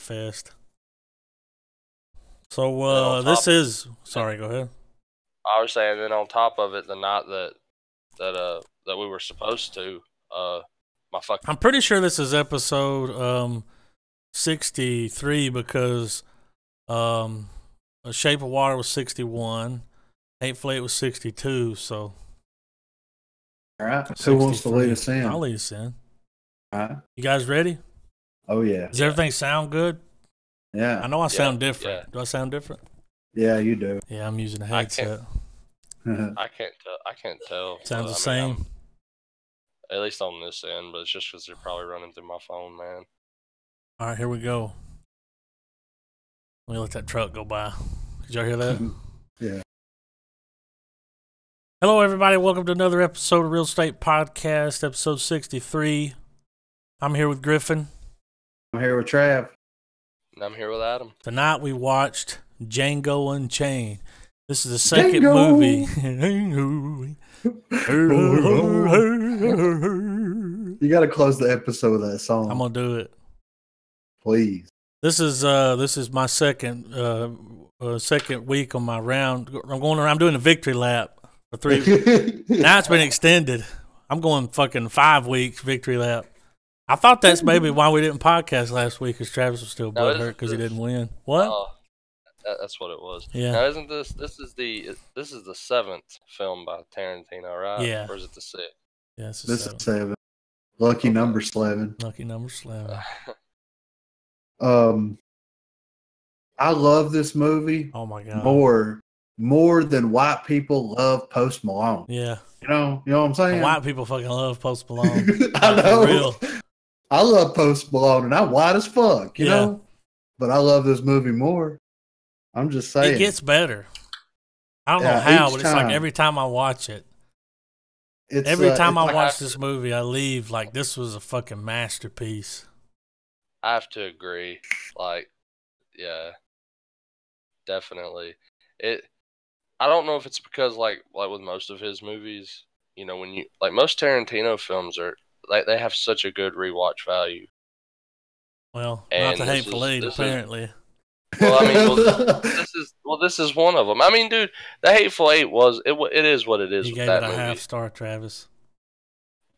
fest. So this is sorry. Go ahead. I was saying, then on top of it, the night that we were supposed to, my fucking. I'm pretty sure this is episode 63 because A Shape of Water was 61, Hateful Eight was 62. So, all right, who wants to lead us in? I'll lead us in. All right, you guys ready? Oh yeah. Does everything sound good? Yeah. I know I sound different. Yeah. Do I sound different? Yeah, you do. Yeah, I'm using a headset. I can't tell. Sounds the same. At least on this end, but it's just because they're probably running through my phone, man. All right, here we go. Let me let that truck go by. Did y'all hear that? Yeah. Hello, everybody. Welcome to another episode of Real Estate Podcast, episode 63. I'm here with Griffin. I'm here with Trav. And I'm here with Adam. Tonight we watched Django Unchained. This is the second movie. You got to close the episode with that song. I'm gonna do it, please. This is my second week on my round. I'm doing a victory lap for 3. Now it's been extended. I'm going fucking 5 weeks victory lap. I thought that's maybe why we didn't podcast last week, because Travis was still butthurt because he didn't win. What? That's what it was. Yeah. Now, isn't this is the 7th film by Tarantino, right? Yeah. Or is it the 6th? Yeah, this is 7. Lucky number 11. Lucky number 11. I love this movie. Oh my god. More than white people love Post Malone. Yeah. You know what I'm saying? And white people fucking love Post Malone. I know. For real. I love Post Malone, and I'm white as fuck, you know? But I love this movie more. I'm just saying. It gets better. I don't know how, but it's like every time I watch it. Every time I watch this movie, I leave like this was a fucking masterpiece. I have to agree. Like, yeah, definitely. I don't know if it's because like with most of his movies, you know, when you like most Tarantino films are like they have such a good rewatch value. Well, not the Hateful Eight, apparently. Well, I mean, this is one of them. I mean, dude, the Hateful Eight it is what it is. You gave it a half star, Travis.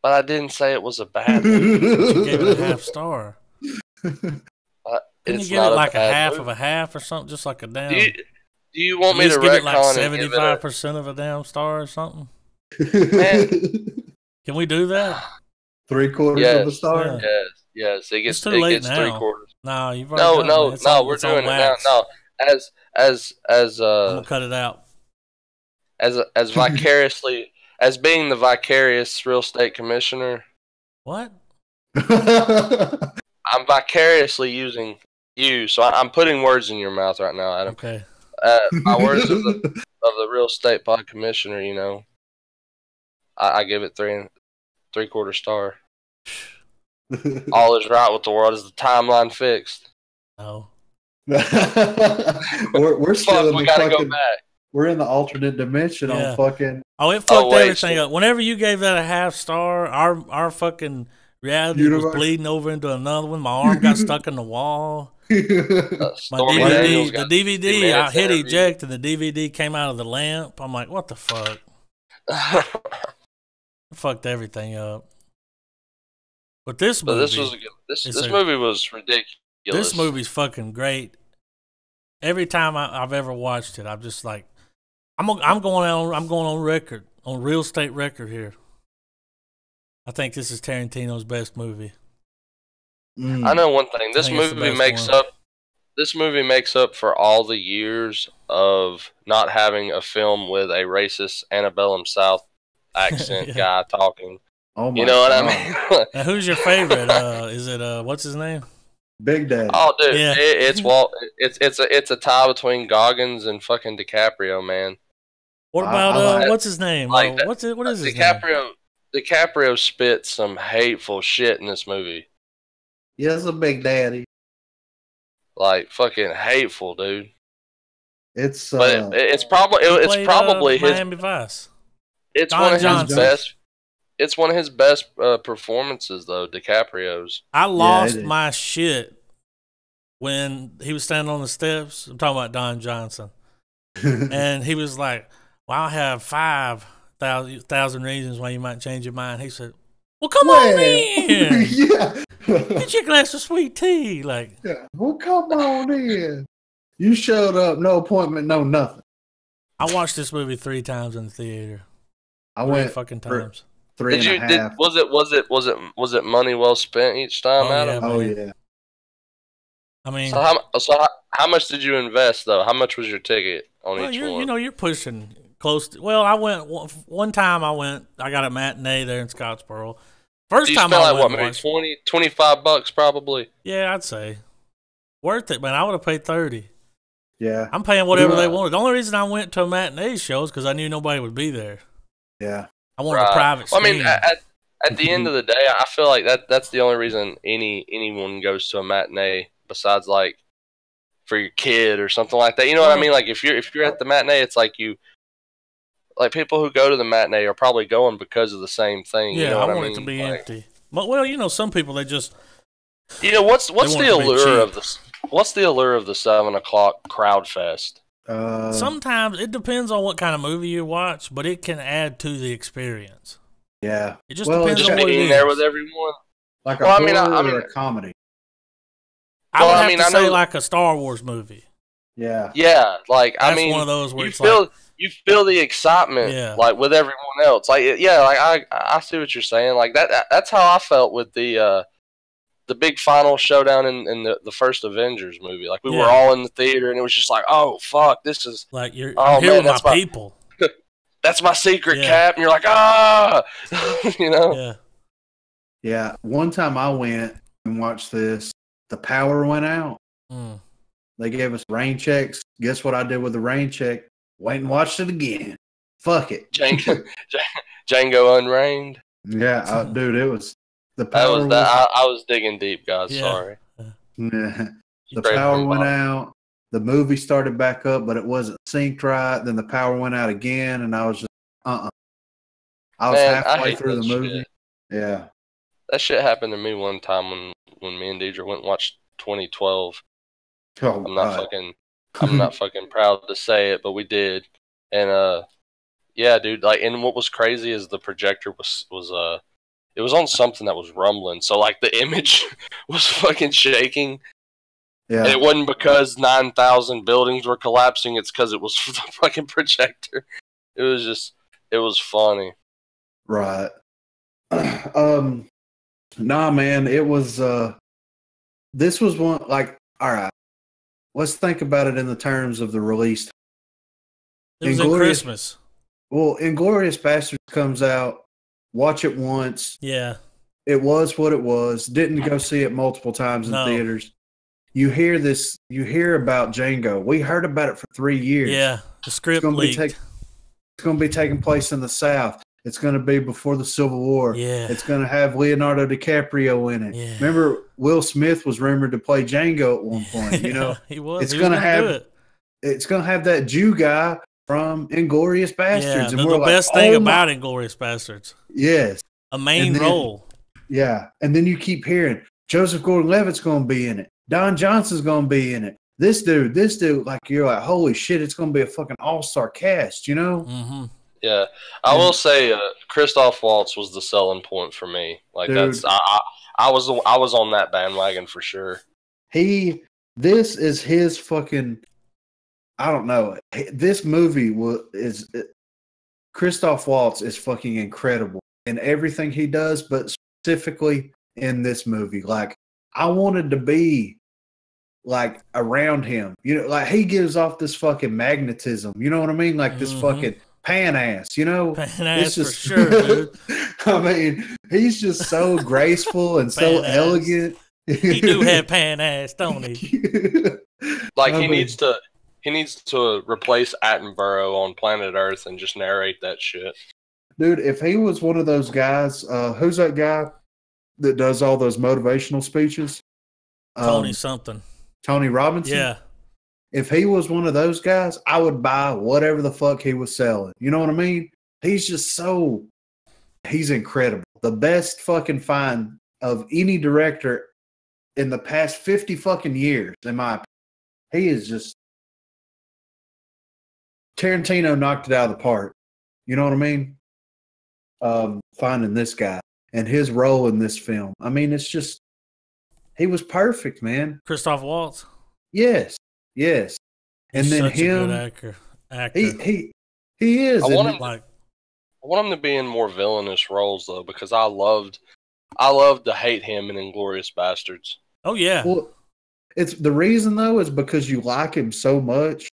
But I didn't say it was a bad movie. You gave it a half star. Couldn't you give it like a half of a half or something, just like a damn? Do you want me to give it like 75% of a damn star or something? Man. Can we do that? 3/4 of a star. Yeah. Yes. It gets too late now. 3/4. No, you've already done it. No, we're doing it now. No, as I'm gonna cut it out. As vicariously as being the vicarious real estate commissioner. What? I'm vicariously using you, so I'm putting words in your mouth right now, Adam. Okay. My words of the real estate pod commissioner, you know, I give it 3/4 star. All is right with the world. Is the timeline fixed? No. we're still we gotta go back. We're in the alternate dimension on fucking. Oh, it fucked everything up. Whenever you gave that a half star, our fucking reality was bleeding over into another one. My arm got stuck in the wall. My DVD, the DVD, I hit eject and the DVD came out of the lamp. I'm like, what the fuck? Fucked everything up. But this movie, this movie was ridiculous. This movie's fucking great. Every time I've ever watched it, I'm just like, I'm going on record, on real estate record here. I think this is Tarantino's best movie. I know one thing. This movie makes up for all the years of not having a film with a racist antebellum South accent guy talking. Oh my! You know what I mean? Now, who's your favorite? Is it what's his name? Big Daddy. Oh, dude, yeah. It's Walt. It's a tie between Goggins and fucking DiCaprio, man. What about what's his name? Like what is his name? DiCaprio spit some hateful shit in this movie. Yes, a Big Daddy. Like fucking hateful, dude. It's probably his Miami Vice. It's Don one of Johnson. his best. It's one of his best performances, though. DiCaprio's. I lost my shit when he was standing on the steps. I'm talking about Don Johnson, and he was like, "Well, I have 5,000 reasons why you might change your mind." He said, "Well, come on in. Yeah. Get your glass of sweet tea." Like, Yeah. Well, come on in. You showed up, no appointment, no nothing. I watched this movie 3 times in the theater. I Three went fucking times. three Did and a you? half. Was it money well spent each time, Oh, yeah, Adam? Oh man. yeah. I mean, So how much did you invest though? How much was your ticket on well, each one? you're pushing close. Well, I went one time. I got a matinee there in Scottsboro. First So you time spent I like what, went, maybe $25 probably. yeah, I'd say worth it, man. I would have paid 30. Yeah. I'm paying whatever they Right. wanted. The only reason I went to a matinee show is because I knew nobody would be there. Yeah. I wanted a private Well, I screen. mean, at the end of the day, I feel like that's the only reason anyone goes to a matinee besides like for your kid or something like that. You know what I mean? Like if you're at the matinee, it's like people who go to the matinee are probably going because of the same thing. Yeah, you know I what want mean? it to be Like, empty. But well, some people they just what's They want the it to be allure of cheap. this? What's the allure of the 7 o'clock crowd fest? sometimes it depends on what kind of movie you watch, but it can add to the experience. Yeah. It just Well, depends Just on what it being is. there with everyone. Like Well, a I mean, horror I or a comedy. I would Well, I have mean, to I say know- like a Star Wars movie. Yeah. Yeah, like I That's mean, one of those where you it's feel like, you feel the excitement, Yeah. like with everyone else. Like yeah, like I see what you're saying. Like that's how I felt with the big final showdown in the first Avengers movie. Like we were Yeah. all in the theater, and it was just like, oh fuck, this is like you're Oh, I'm here man, with my that's my- people. that's my secret Yeah. cap, and you're like ah, you know. Yeah. Yeah. One time I went and watched this, the power went out. Mm. They gave us rain checks. Guess what I did with the rain check? Went and watched it again. Fuck it. Django, Django Unchained. Yeah, dude, it was the That power. was that. I was digging deep, guys. Yeah. Sorry. the Straight power from the went bottom. out. The movie started back up, but it wasn't synced right. Then the power went out again, and I was just I was Man, I halfway hate through the that movie. shit. Yeah. That shit happened to me one time when me and Deidre went and watched 2012. Oh, I'm not fucking proud to say it, but we did. And yeah, dude, like, and what was crazy is the projector was it was on something that was rumbling. So like the image was fucking shaking. Yeah. And it wasn't because 9,000 buildings were collapsing, it's cuz it was the fucking projector. It was funny. Right. Nah, man, it was this was one like all right. Let's think about it in the terms of the release. It was in Inglorious- Christmas. Well, Inglorious Bastards comes out, watch it once. Yeah. It was what it was. Didn't go see it multiple times in No. theaters. You hear about Django. We heard about it for 3 years. Yeah. The script gonna be leaked. It's going to be taking place in the South. It's going to be before the Civil War. Yeah. It's going to have Leonardo DiCaprio in it. Yeah. Remember, Will Smith was rumored to play Django at one point. You know, he was. it's He was gonna gonna have- do it. it's going to have that Jew guy from Inglorious Yeah. Bastards. The, and the we're like, best thing oh my- about Inglourious Bastards, yes, a main And then- role. yeah. And then you keep hearing Joseph Gordon-Levitt's going to be in it. Don Johnson's going to be in it. This dude, like you're like, holy shit, it's going to be a fucking all-star cast, you know? Mm-hmm. Yeah. I will say Christoph Waltz was the selling point for me. Like Dude. that's I was on that bandwagon for sure. This is his fucking, I don't know. This movie Christoph Waltz is fucking incredible in everything he does, but specifically in this movie. Like, I wanted to be like around him. You know, like he gives off this fucking magnetism. You know what I mean? Like this Mhm. fucking pan ass, you know? Pan ass It's for sure, dude. I mean, he's just so graceful and so Pan ass. elegant. He do have pan ass, don't he? Like I he mean- needs to replace Attenborough on planet Earth and just narrate that shit. Dude, if he was one of those guys, who's that guy that does all those motivational speeches? Tony something. Tony Robinson? Yeah. If he was one of those guys, I would buy whatever the fuck he was selling. You know what I mean? He's just he's incredible. The best fucking find of any director in the past 50 fucking years, in my opinion. He is just Tarantino knocked it out of the park. You know what I mean? Finding this guy and his role in this film. I mean, it's just he was perfect, man. Christoph Waltz. Yes. And He's then such him, a good actor. he is. I want him like I want him to be in more villainous roles though, because I loved to hate him in Inglourious Bastards. Oh yeah. Well, it's the reason though is because you like him so much.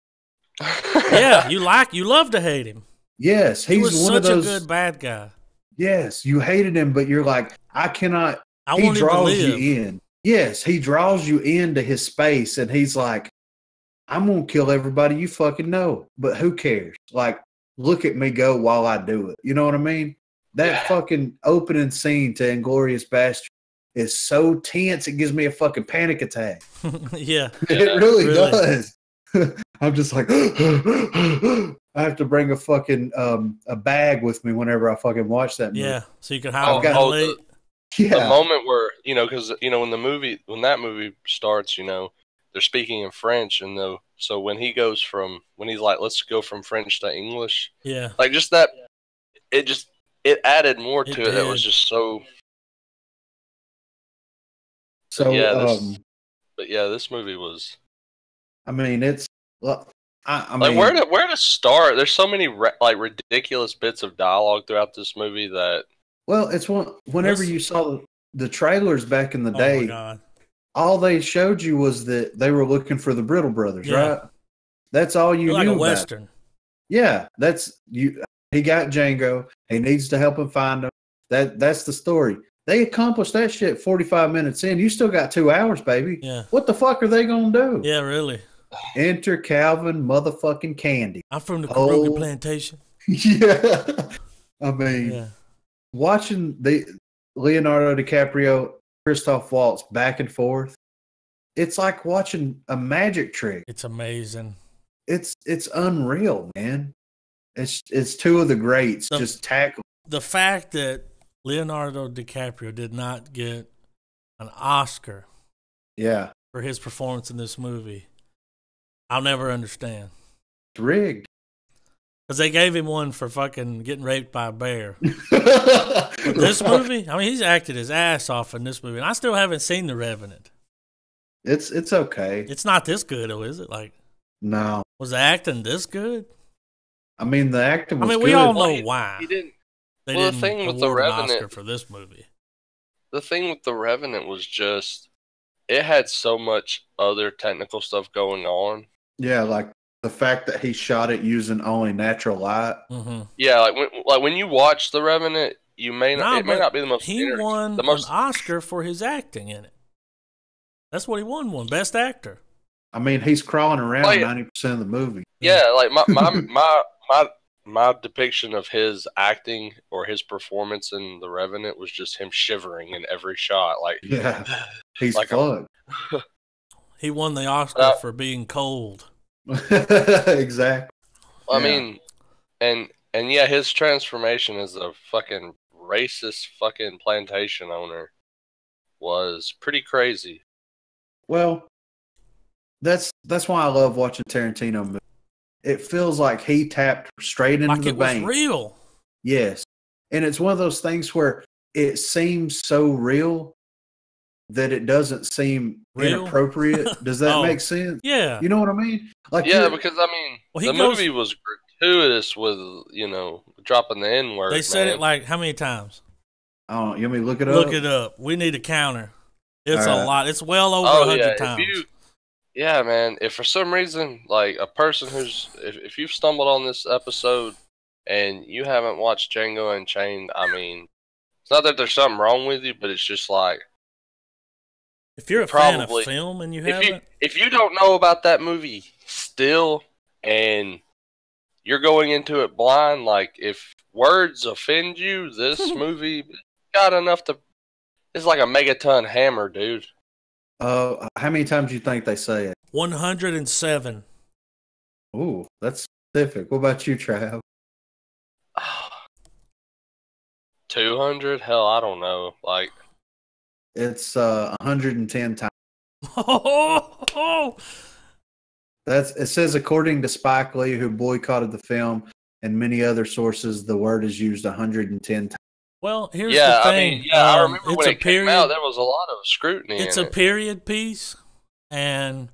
Yeah, you love to hate him. Yes, He was one such of those a good bad guy. Yes, you hated him, but you're like, I cannot. I He want him to draws live. you in. Yes, he draws you into his space, and he's like, I'm gonna kill everybody you fucking know, but who cares? Like, look at me go while I do it. You know what I mean? That fucking opening scene to Inglourious Bastard is so tense, it gives me a fucking panic attack. Yeah. It really does. I'm just like, I have to bring a fucking a bag with me whenever I fucking watch that movie. Yeah, so you can hyperventilate. The moment where, because, when that movie starts, they're speaking in French, and so when he's like, let's go from French to English. Yeah. Like, just that, it added more to it. That was just so. So, this movie was. I mean, it's. I like, mean, where to start? There's so many ridiculous bits of dialogue throughout this movie that. Well, it's whenever you saw the trailers back in the day, my God. all they showed you was that they were looking for the Brittle brothers, right? That's all you knew like a about. Western. Yeah, that's you. He got Django. He needs to help him find him. That's the story. They accomplished that shit 45 minutes in. You still got 2 hours, baby. Yeah. What the fuck are they gonna do? Yeah, really. Enter Calvin motherfucking Candy. I'm from the Karoga Plantation. Yeah. I mean, watching the Leonardo DiCaprio, Christoph Waltz back and forth, it's like watching a magic trick. It's amazing. It's unreal, man. It's two of the greats just tackle. The fact that Leonardo DiCaprio did not get an Oscar for his performance in this movie, I'll never understand. It's rigged. Because they gave him one for fucking getting raped by a bear. But this movie, I mean, he's acted his ass off in this movie, and I still haven't seen The Revenant. It's okay. It's not this good, though, is it? Like, no. Was the acting this good? I mean, the acting was good. We all know why. He didn't. They well, didn't the thing with award The Revenant an Oscar for this movie. The thing with The Revenant was just it had so much other technical stuff going on. Yeah, like the fact that he shot it using only natural light. Mm-hmm. Yeah, like when you watch The Revenant, it may not be the most. He won an Oscar for his acting in it. That's what he won Best Actor. I mean, he's crawling around 90% of the movie. Yeah, like my depiction of his acting or his performance in The Revenant was just him shivering in every shot. Like, yeah, he's like fucked. He won the Oscar for being cold. Exactly. I mean, and yeah, his transformation as a fucking racist fucking plantation owner was pretty crazy. Well, that's why I love watching Tarantino movies. It feels like he tapped straight into the vein. Like it was real. Yes. And it's one of those things where it seems so real that it doesn't seem inappropriate. Does that make sense? Yeah. You know what I mean? Like, yeah, because I mean, the movie was gratuitous with, dropping the N-word. They said it like how many times? Oh, you want me to look it up? Look it up. We need a counter. It's a lot. It's well over 100 times. Yeah, man. If for some reason, like a person if you've stumbled on this episode and you haven't watched Django Unchained, I mean, it's not that there's something wrong with you, but it's just like, if you're a fan of film and you haven't, if you don't know about that movie still, and you're going into it blind, like if words offend you, this movie got enough to. It's like a megaton hammer, dude. How many times do you think they say it? 107. Ooh, that's specific. What about you, Trav? 200? Hell, I don't know. Like, It's 110 times. Oh, It says according to Spike Lee, who boycotted the film, and many other sources, the word is used 110 times. well, here's the thing. I remember it's when a it period. came out, there was a lot of scrutiny. It's a period piece, and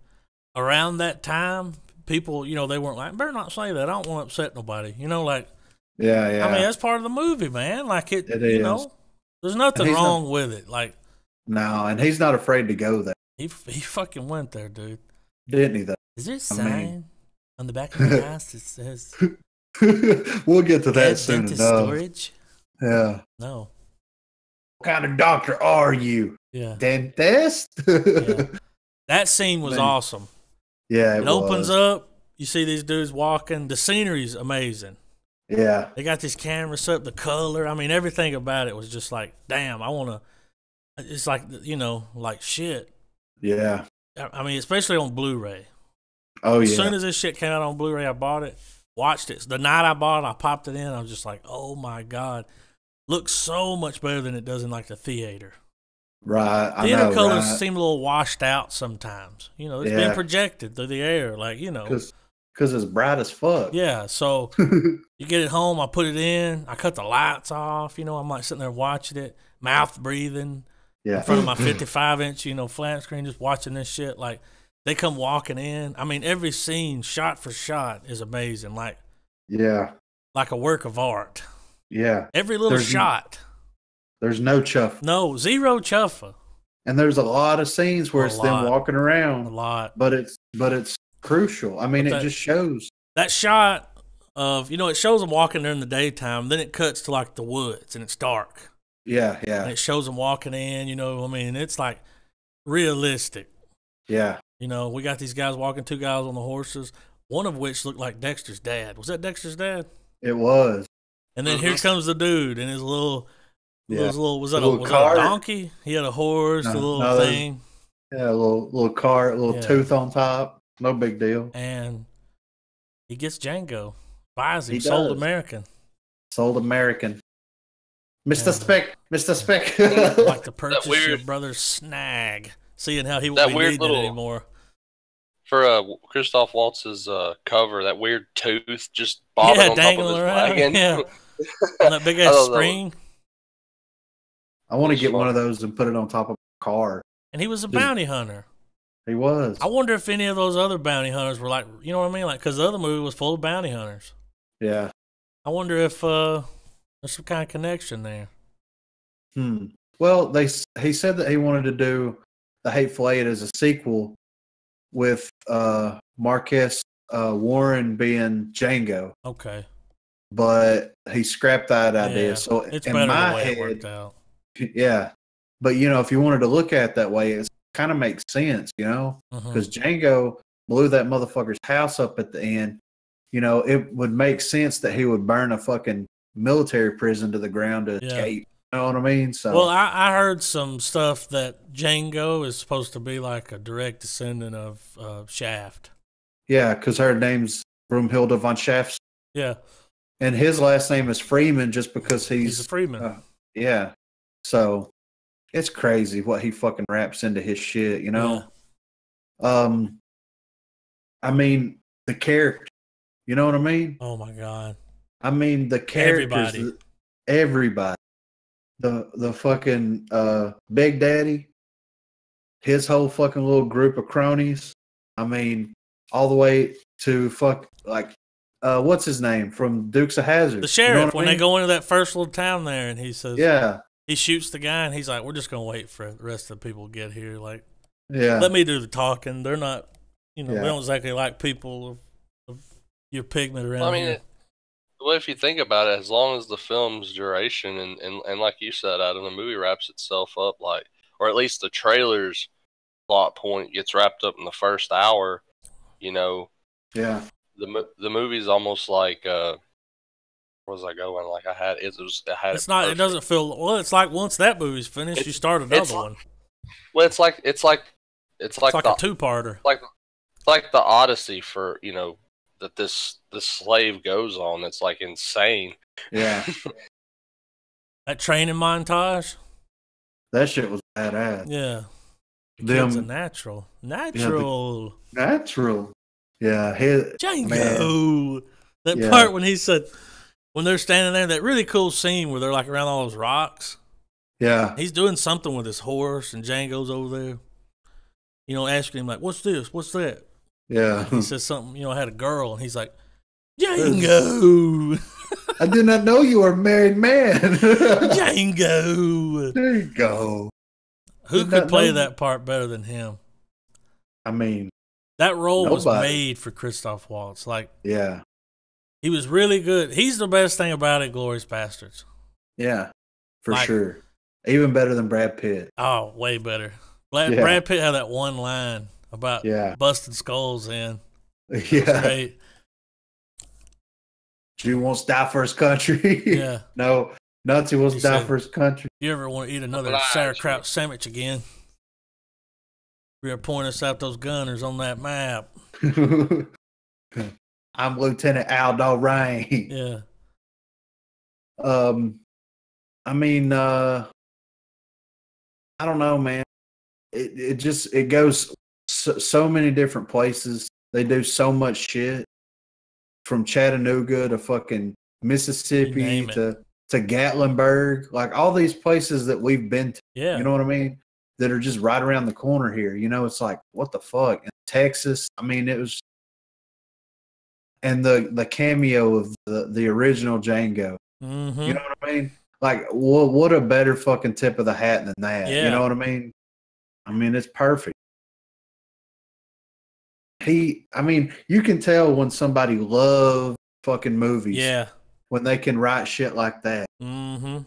around that time, people, they weren't like, better not say that. I don't want to upset nobody. Like, Yeah. I mean, that's part of the movie, man. Like It is. There's nothing wrong with it. Like, no, and he's not afraid to go there. he fucking went there, dude. Didn't he? Though. Is there a sign on the back of the house that says we'll get to that soon dentist enough. storage? Yeah. No. What kind of doctor are you? Yeah. Dentist? Yeah. That scene was awesome. Yeah, it opens up. You see these dudes walking. The scenery's amazing. Yeah. They got this camera set up, the color. I mean, everything about it was just like, damn, I want to. It's like, like shit. Yeah. I mean, especially on Blu-ray. Oh, yeah. As soon as this shit came out on Blu-ray, I bought it, watched it. The night I bought it, I popped it in. I was just like, oh, my God. Looks so much better than it does in, like, the theater. Right. Theater colors seem a little washed out sometimes. It's being projected through the air, like, Because it's bright as fuck. Yeah, so you get it home, I put it in, I cut the lights off, I'm like sitting there watching it, mouth breathing, in front of my 55-inch, flat screen, just watching this shit. Like, they come walking in. I mean, every scene, shot for shot, is amazing. Like, like a work of art. Yeah. Every little shot. There's no chuff. No, zero chuffa. And there's a lot of scenes where it's them walking around. A lot. But it's crucial. I mean, it just shows. That shot of, it shows them walking there in the daytime, then it cuts to, like, the woods, and it's dark. Yeah. And it shows them walking in, it's like realistic. Yeah. We got these guys walking, two guys on the horses, one of which looked like Dexter's dad. Was that Dexter's dad? It was. And then here comes the dude and his little, was that a donkey? He had a horse, a little thing. Yeah, a little cart, a little tooth on top. No big deal. And he gets Django, buys him, sold American. Sold American. Mr. Speck. Like the purchase your brother's snag. Seeing how he won't be needed anymore. For Christoph Waltz's cover, that weird tooth just bobbing on top of his wagon. Yeah. On that big ass spring. I want to get one of those and put it on top of a car. And he was a bounty hunter. He was. I wonder if any of those other bounty hunters were like, you know what I mean? Like, because the other movie was full of bounty hunters. Yeah. I wonder if there's some kind of connection there. Well, he said that he wanted to do The Hateful Eight as a sequel with Marquess Warren being Django. Okay. But he scrapped that idea. Yeah, so it's in better my the way head, it worked out. Yeah. But, if you wanted to look at it that way, it kind of makes sense, because Django blew that motherfucker's house up at the end. It would make sense that he would burn a fucking military prison to the ground to escape. You know what I mean? So, well, I heard some stuff that Django is supposed to be like a direct descendant of Shaft. Yeah, because her name's Broomhilda von Shaft. Yeah. And his last name is Freeman just because he's a Freeman. Yeah. So, it's crazy what he fucking wraps into his shit, Yeah. I mean, the character. You know what I mean? Oh, my God. I mean, the characters. Everybody. The fucking Big Daddy. His whole fucking little group of cronies. I mean, all the way to what's his name from Dukes of Hazzard? The sheriff, when they go into that first little town there, and he says, yeah. He shoots the guy, and he's like, we're just going to wait for the rest of the people to get here. Like, yeah. Let me do the talking. They're not, they don't exactly like people of your pigment around here. Well, if you think about it, as long as the film's duration and like you said, Adam, the movie wraps itself up or at least the trailer's plot point gets wrapped up in the first hour, Yeah. The movie's almost like, where was I going? Like it doesn't feel, well, it's like once that movie's finished, you start another one. Well, it's like a two-parter. Like the Odyssey for, that this slave goes on. It's like insane. Yeah. That training montage. That shit was badass. Yeah. The kid's a Them natural. yeah, natural. Yeah, Django. man. That Yeah. part when he said, when they're standing there, that really cool scene where they're like around all those rocks. Yeah. He's doing something with his horse, and Django's over there, you know, asking him, like, what's this? What's that? Yeah. He says something, you know, I had a girl, and he's like, Django. I did not know you were a married man. Django. There you go. Who Did could not play know that part better than him? I mean, That role was nobody. made for Christoph Waltz. Like, Yeah. he was really good. He's the best thing about it, Glorious Bastards. Yeah. For Like- sure. Even better than Brad Pitt. Oh, way better. Yeah. Brad Pitt had that one line about Yeah. busting skulls in. Yeah. Great. She wants to die for his country. Yeah. No, Nazi wants He to die said- for his country. If you ever want to eat another Oblige sauerkraut sandwich again, you're going to point us out those gunners on that map. I'm Lieutenant Aldo Rain. Yeah. I mean, I don't know, man. It goes so many different places. They do so much shit from Chattanooga to fucking You Mississippi name it. to Gatlinburg, like all these places that we've been to. Yeah. You know what I mean? That are just right around the corner here. You know, it's like, what the fuck? And Texas, I mean, it was, and the cameo of the original Django. Mm-hmm. You know what I mean? Like, what a better fucking tip of the hat than that. Yeah. You know what I mean? I mean, it's perfect. I mean, you can tell when somebody loves fucking movies. Yeah. When they can write shit like that. Mm-hmm.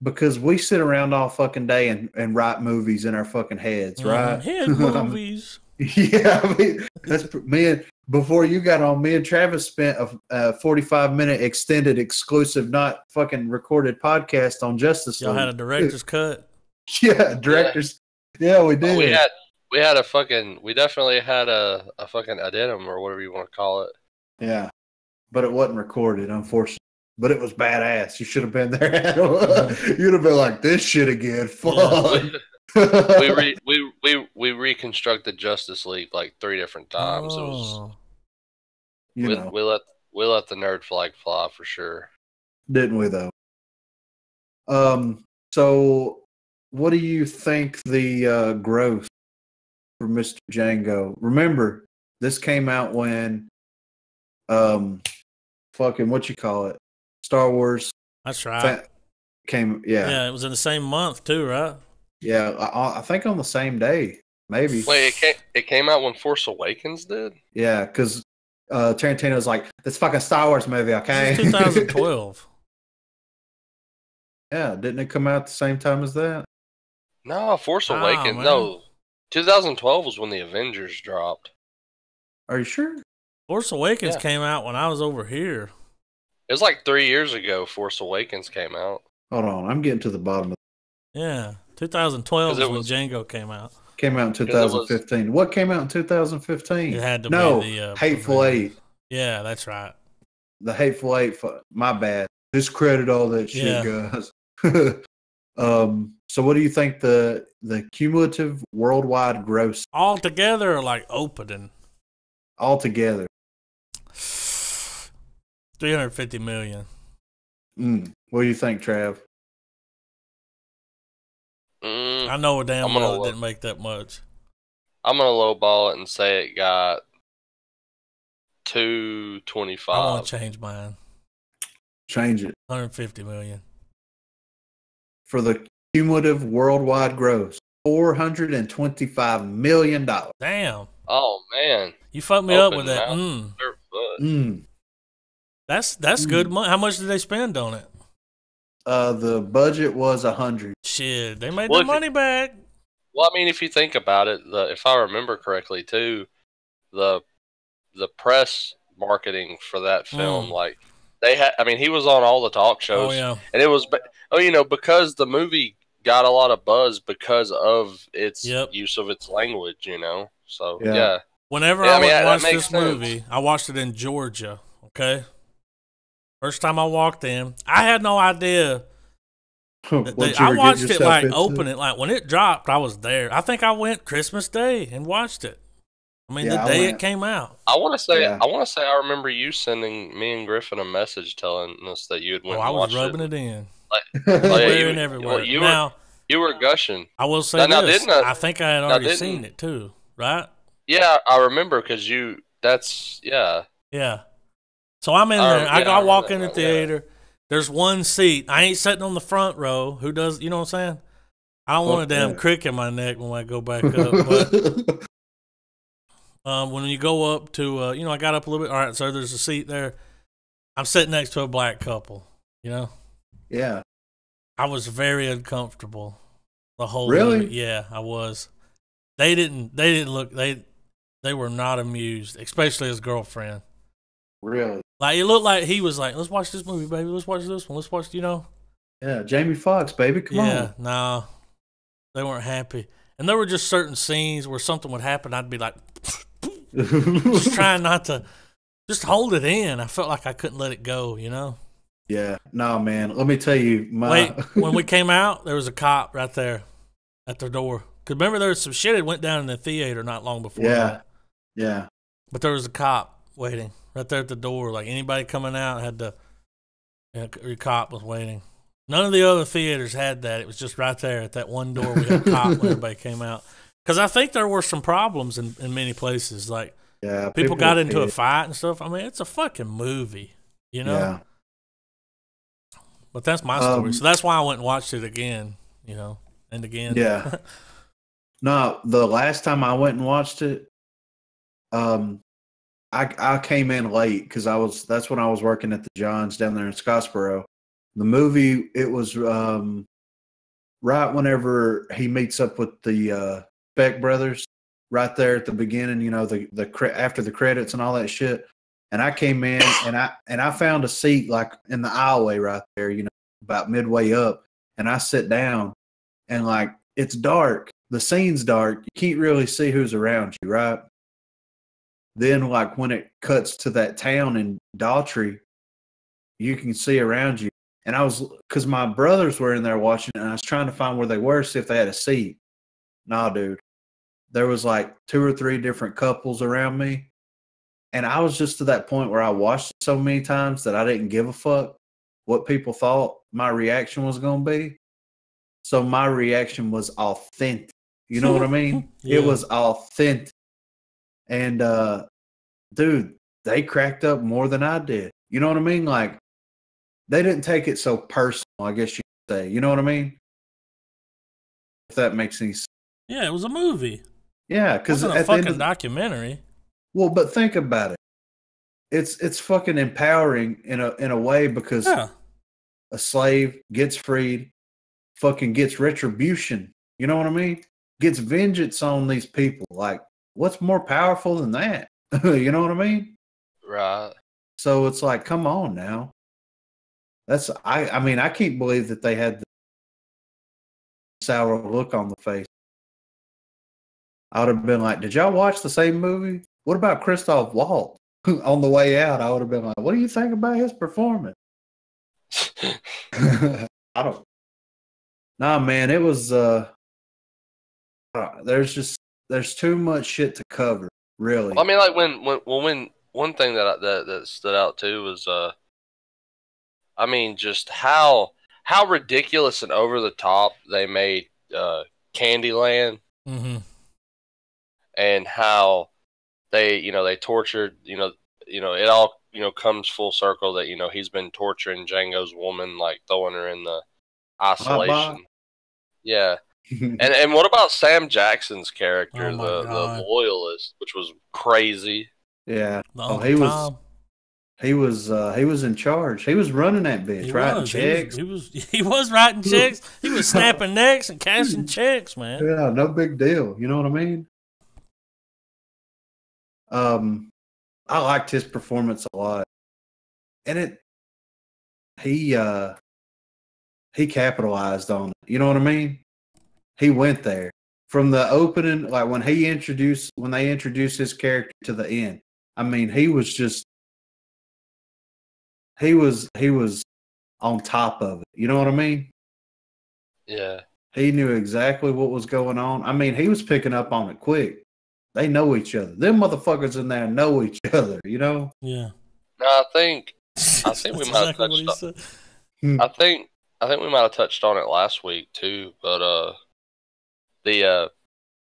Because we sit around all fucking day and write movies in our fucking heads, right? Head movies. Yeah, I mean, that's me and before you got on. Me and Travis spent a 45-minute extended, exclusive, not fucking recorded podcast on Justice Y'all League. had a director's cut. Yeah, directors. Yeah, we did. We had a fucking. We definitely had a fucking addendum or whatever you want to call it. Yeah, but it wasn't recorded, unfortunately. But it was badass. You should have been there. You'd have been like, this shit again. Fuck. We reconstructed Justice League like 3 different times. It was Oh. You know, we let the nerd flag fly for sure. didn't we though? So what do you think the growth for Mr. Django? Remember, this came out when fucking what you call it? Star Wars That's right. came. Yeah, Yeah, it was in the same month too, right? yeah. I think on the same day, maybe. Wait, it came out when Force Awakens did? Yeah, because Tarantino's like, this fucking Star Wars movie, okay? This is 2012. Yeah, didn't it come out at the same time as that? No, Force Oh, Awakens. man. No, 2012 was when the Avengers dropped. Are you sure? Force Awakens Yeah. came out when I was over here. It was like 3 years ago. Force Awakens came out. Hold on, I'm getting to the bottom of it. Yeah, 2012 'Cause is it when was- Django came out. Came out in 2015. What came out in 2015? It had to No, be the Hateful Avengers. Eight. Yeah, that's right. The Hateful Eight. My bad. Discredit all that shit, Yeah. guys. So what do you think the cumulative worldwide gross All together, or like opening, altogether? 350 million. What do you think, Trav? I know damn I'm gonna well it look. didn't make that much. I'm gonna lowball it and say it got I 225. want to change mine. Change it. 150 million. For the cumulative worldwide gross, $425 million. Damn, Oh man, you fucked me up Open with that. mouth. Barefoot. That's good money. How much did they spend on it? The budget was 100. Shit, they made Well, their if you- money back. Well, I mean, if you think about it, if I remember correctly, too, the press marketing for that film, like they had. I mean, he was on all the talk shows, Oh yeah, and it was, because the movie got a lot of buzz because of its Yep. use of its language, So Yeah. yeah. whenever Yeah, I I mean, would that watch makes this sense. movie, I watched it in Georgia. Okay, first time I walked in, I had no idea I watched it like open it. Like when it dropped, I was there. I think I went Christmas Day and watched it. I mean, the day it came out. I want to say, I remember you sending me and Griffin a message telling us that you had went. I and was watched rubbing it in, like everywhere. You were gushing. I will say this. I think I had already seen it too, right? Yeah, I remember because Yeah. So I'm in there. I walk in the theater. There's one seat. I ain't sitting on the front row. Who does? You know what I'm saying? I don't want a damn crick in my neck when I go back up. But when you go up to, I got up a little bit. All right, so there's a seat there. I'm sitting next to a black couple. You know? Yeah. I was very uncomfortable the whole Really? movie. Yeah, I was. They didn't look. They were not amused, especially his girlfriend. Really? Like it looked like he was like, "Let's watch this movie, baby. Let's watch this one. Let's watch." Yeah, Jamie Foxx, baby. Come on. Yeah, no, they weren't happy, and there were just certain scenes where something would happen. I'd be like, just trying not to, just hold it in. I felt like I couldn't let it go. Yeah. No, man. Let me tell you, when we came out, there was a cop right there at their door. Cause remember, there was some shit that went down in the theater not long before. Yeah. But there was a cop waiting right there at the door. Like anybody coming out had to. Your cop was waiting. None of the other theaters had that. It was just right there at that one door. We had a cop when everybody came out. Because I think there were some problems in many places. Like people got into a fight and stuff. I mean, it's a fucking movie, Yeah. But that's my story. So that's why I went and watched it again, and again. Yeah. No, the last time I went and watched it, I came in late because that's when I was working at the Johns down there in Scottsboro. The movie, it was right whenever he meets up with the Beck brothers, right there at the beginning. The after the credits and all that shit. And I came in and I found a seat like in the aisleway right there, about midway up, and I sit down, and like it's dark. The scene's dark. You can't really see who's around you, right? Then, like, when it cuts to that town in Daughtry, you can see around you. And because my brothers were in there watching it, and I was trying to find where they were, see if they had a seat. Nah, dude. There was like 2 or 3 different couples around me. And I was just to that point where I watched it so many times that I didn't give a fuck what people thought my reaction was going to be. So my reaction was authentic. You know what I mean? Yeah. It was authentic. And, dude, they cracked up more than I did. You know what I mean? Like, they didn't take it so personal, I guess you could say. You know what I mean? If that makes any sense. Yeah, it was a movie. Yeah, because it wasn't a fucking documentary. Well, but think about it. It's fucking empowering in a way because a slave gets freed, fucking gets retribution. You know what I mean? Gets vengeance on these people. Like, what's more powerful than that? You know what I mean? Right. So it's like, come on now. I mean, I can't believe that they had the sour look on the face. I would have been like, did y'all watch the same movie? What about Christoph Waltz? On the way out, I would have been like, what do you think about his performance? I don't. Nah, man, it was, there's too much shit to cover, really. Well, I mean, like when one thing that stood out too was, I mean, just how ridiculous and over the top they made Candyland, and how they tortured, it all comes full circle that he's been torturing Django's woman, like throwing her in the isolation. Yeah. And what about Sam Jackson's character, the loyalist, which was crazy? Yeah. He was in charge. He was running that bitch, writing checks. He was writing checks. He was snapping necks and cashing checks, man. Yeah, no big deal. You know what I mean? I liked his performance a lot. And he capitalized on it. You know what I mean? He went there. From the opening, like when they introduced his character to the end. I mean, he was on top of it. You know what I mean? Yeah. He knew exactly what was going on. I mean, he was picking up on it quick. They know each other. Them motherfuckers in there know each other, you know? Yeah. No, I think That's we might exactly have what touched he on, said. I think we might have touched on it last week too, but the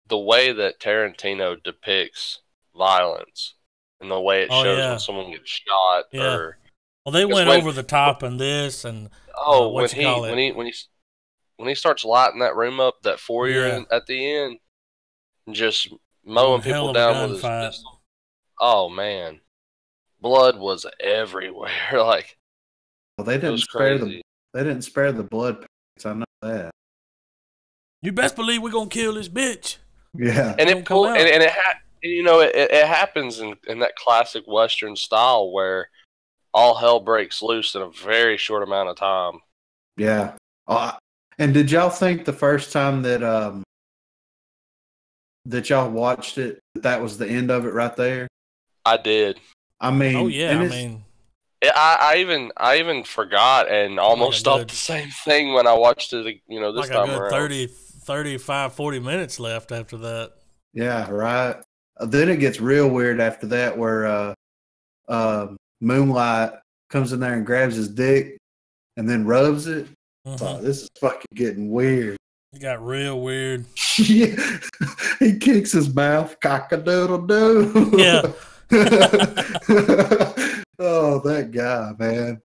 the way that Tarantino depicts violence and the way it Oh, shows when yeah. someone gets shot Yeah. or Well, they because went over the top in this and when what you call it. when he starts lighting that room up, that foyer Yeah. at the end, just One mowing hell people of a down with his gunfight. pistol. Oh man, blood was everywhere. Like Well, they it didn't was spare crazy. the blood packets. I know that. You best believe we're going to kill this bitch. Yeah. And Don't it come pulled, out. and it happens in that classic Western style where all hell breaks loose in a very short amount of time. Yeah. And did y'all think the first time that y'all watched it that was the end of it right there? I did. I mean, Oh, yeah. and I it's, mean, I even forgot and almost stopped the same thing when I watched it. This like a time good around. 35, 40 minutes left after that. yeah, right. Then it gets real weird after that, where Moonlight comes in there and grabs his dick and then rubs it. Oh, this is fucking getting weird. It got real weird. Yeah. He kicks his mouth, cock-a-doodle-doo. Yeah. Oh, that guy, man.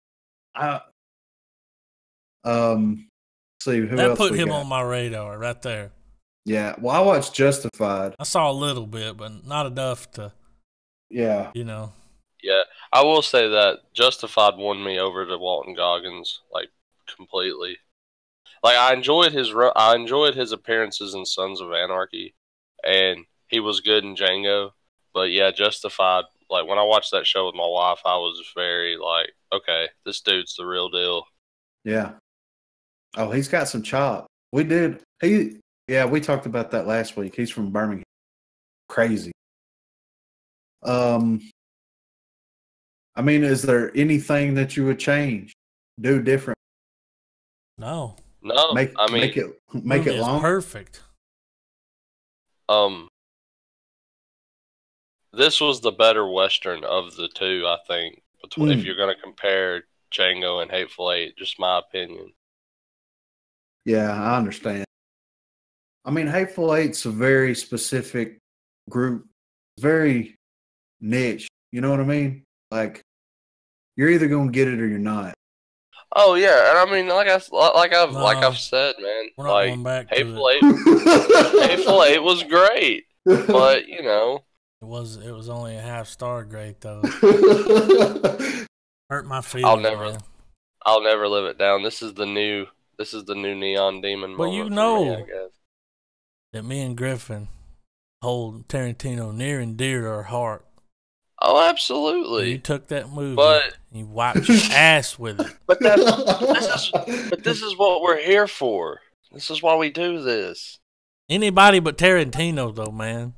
See who That else put we him got. on my radar right there. Yeah, well, I watched Justified. I saw a little bit, but not enough to, Yeah, Yeah, I will say that Justified won me over to Walton Goggins like completely. Like I enjoyed his appearances in Sons of Anarchy, and he was good in Django. But yeah, Justified. Like when I watched that show with my wife, I was very like, okay, this dude's the real deal. yeah. Oh, he's got some chop. We talked about that last week. He's from Birmingham. Crazy. I mean, is there anything that you would change, do different? no. No, Make it Movie is long. perfect. This was the better Western of the two, I think. If you're going to compare Django and Hateful Eight, just my opinion. Yeah, I understand. I mean, Hateful Eight's a very specific group, very niche. You know what I mean? Like, you're either gonna get it or you're not. Oh yeah, and I mean, like I've said, man, We're not going back Hateful to Eight, Hateful Eight was great, but it was only a half star great though. Hurt my feelings. I'll never live it down. This is the new Neon Demon But moment you know for me, I guess. that me and Griffin hold Tarantino near and dear to our heart. Oh, absolutely. You took that movie, but and you wiped your ass with it. But this is what we're here for. This is why we do this. Anybody but Tarantino, though, man.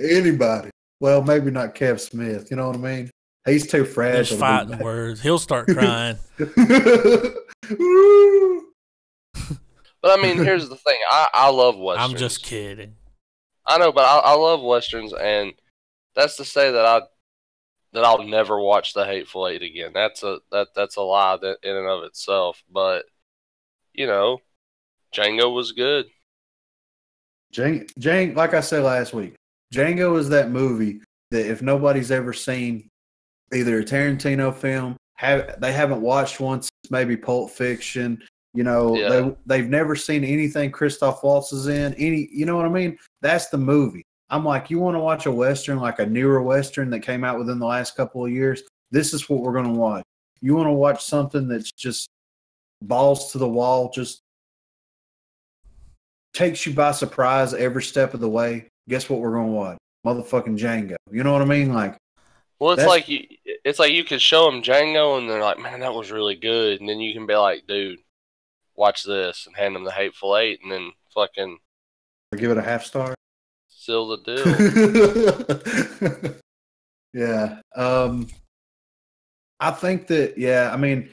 Anybody. Well, maybe not Kev Smith. You know what I mean? He's too fragile. There's fighting words. He'll start crying. But I mean, here's the thing. I love westerns. I'm just kidding. I know, but I love westerns, and that's to say that I'll never watch The Hateful Eight again. That's a lie in and of itself. But Django was good. Django, like I said last week, Django is that movie that if nobody's ever seen either a Tarantino film, they haven't watched one since maybe Pulp Fiction. They've never seen anything Christoph Waltz is in. You know what I mean? That's the movie. I'm like, you want to watch a Western, like a newer Western that came out within the last couple of years? This is what we're going to watch. You want to watch something that's just balls to the wall, just takes you by surprise every step of the way? Guess what we're going to watch? Motherfucking Django. You know what I mean? Like, well, it's like you could show them Django and they're like, man, that was really good. And then you can be like, dude, watch this, and hand them The Hateful Eight, and then fucking give it a half star. Seal the deal. Yeah. I think that, I mean,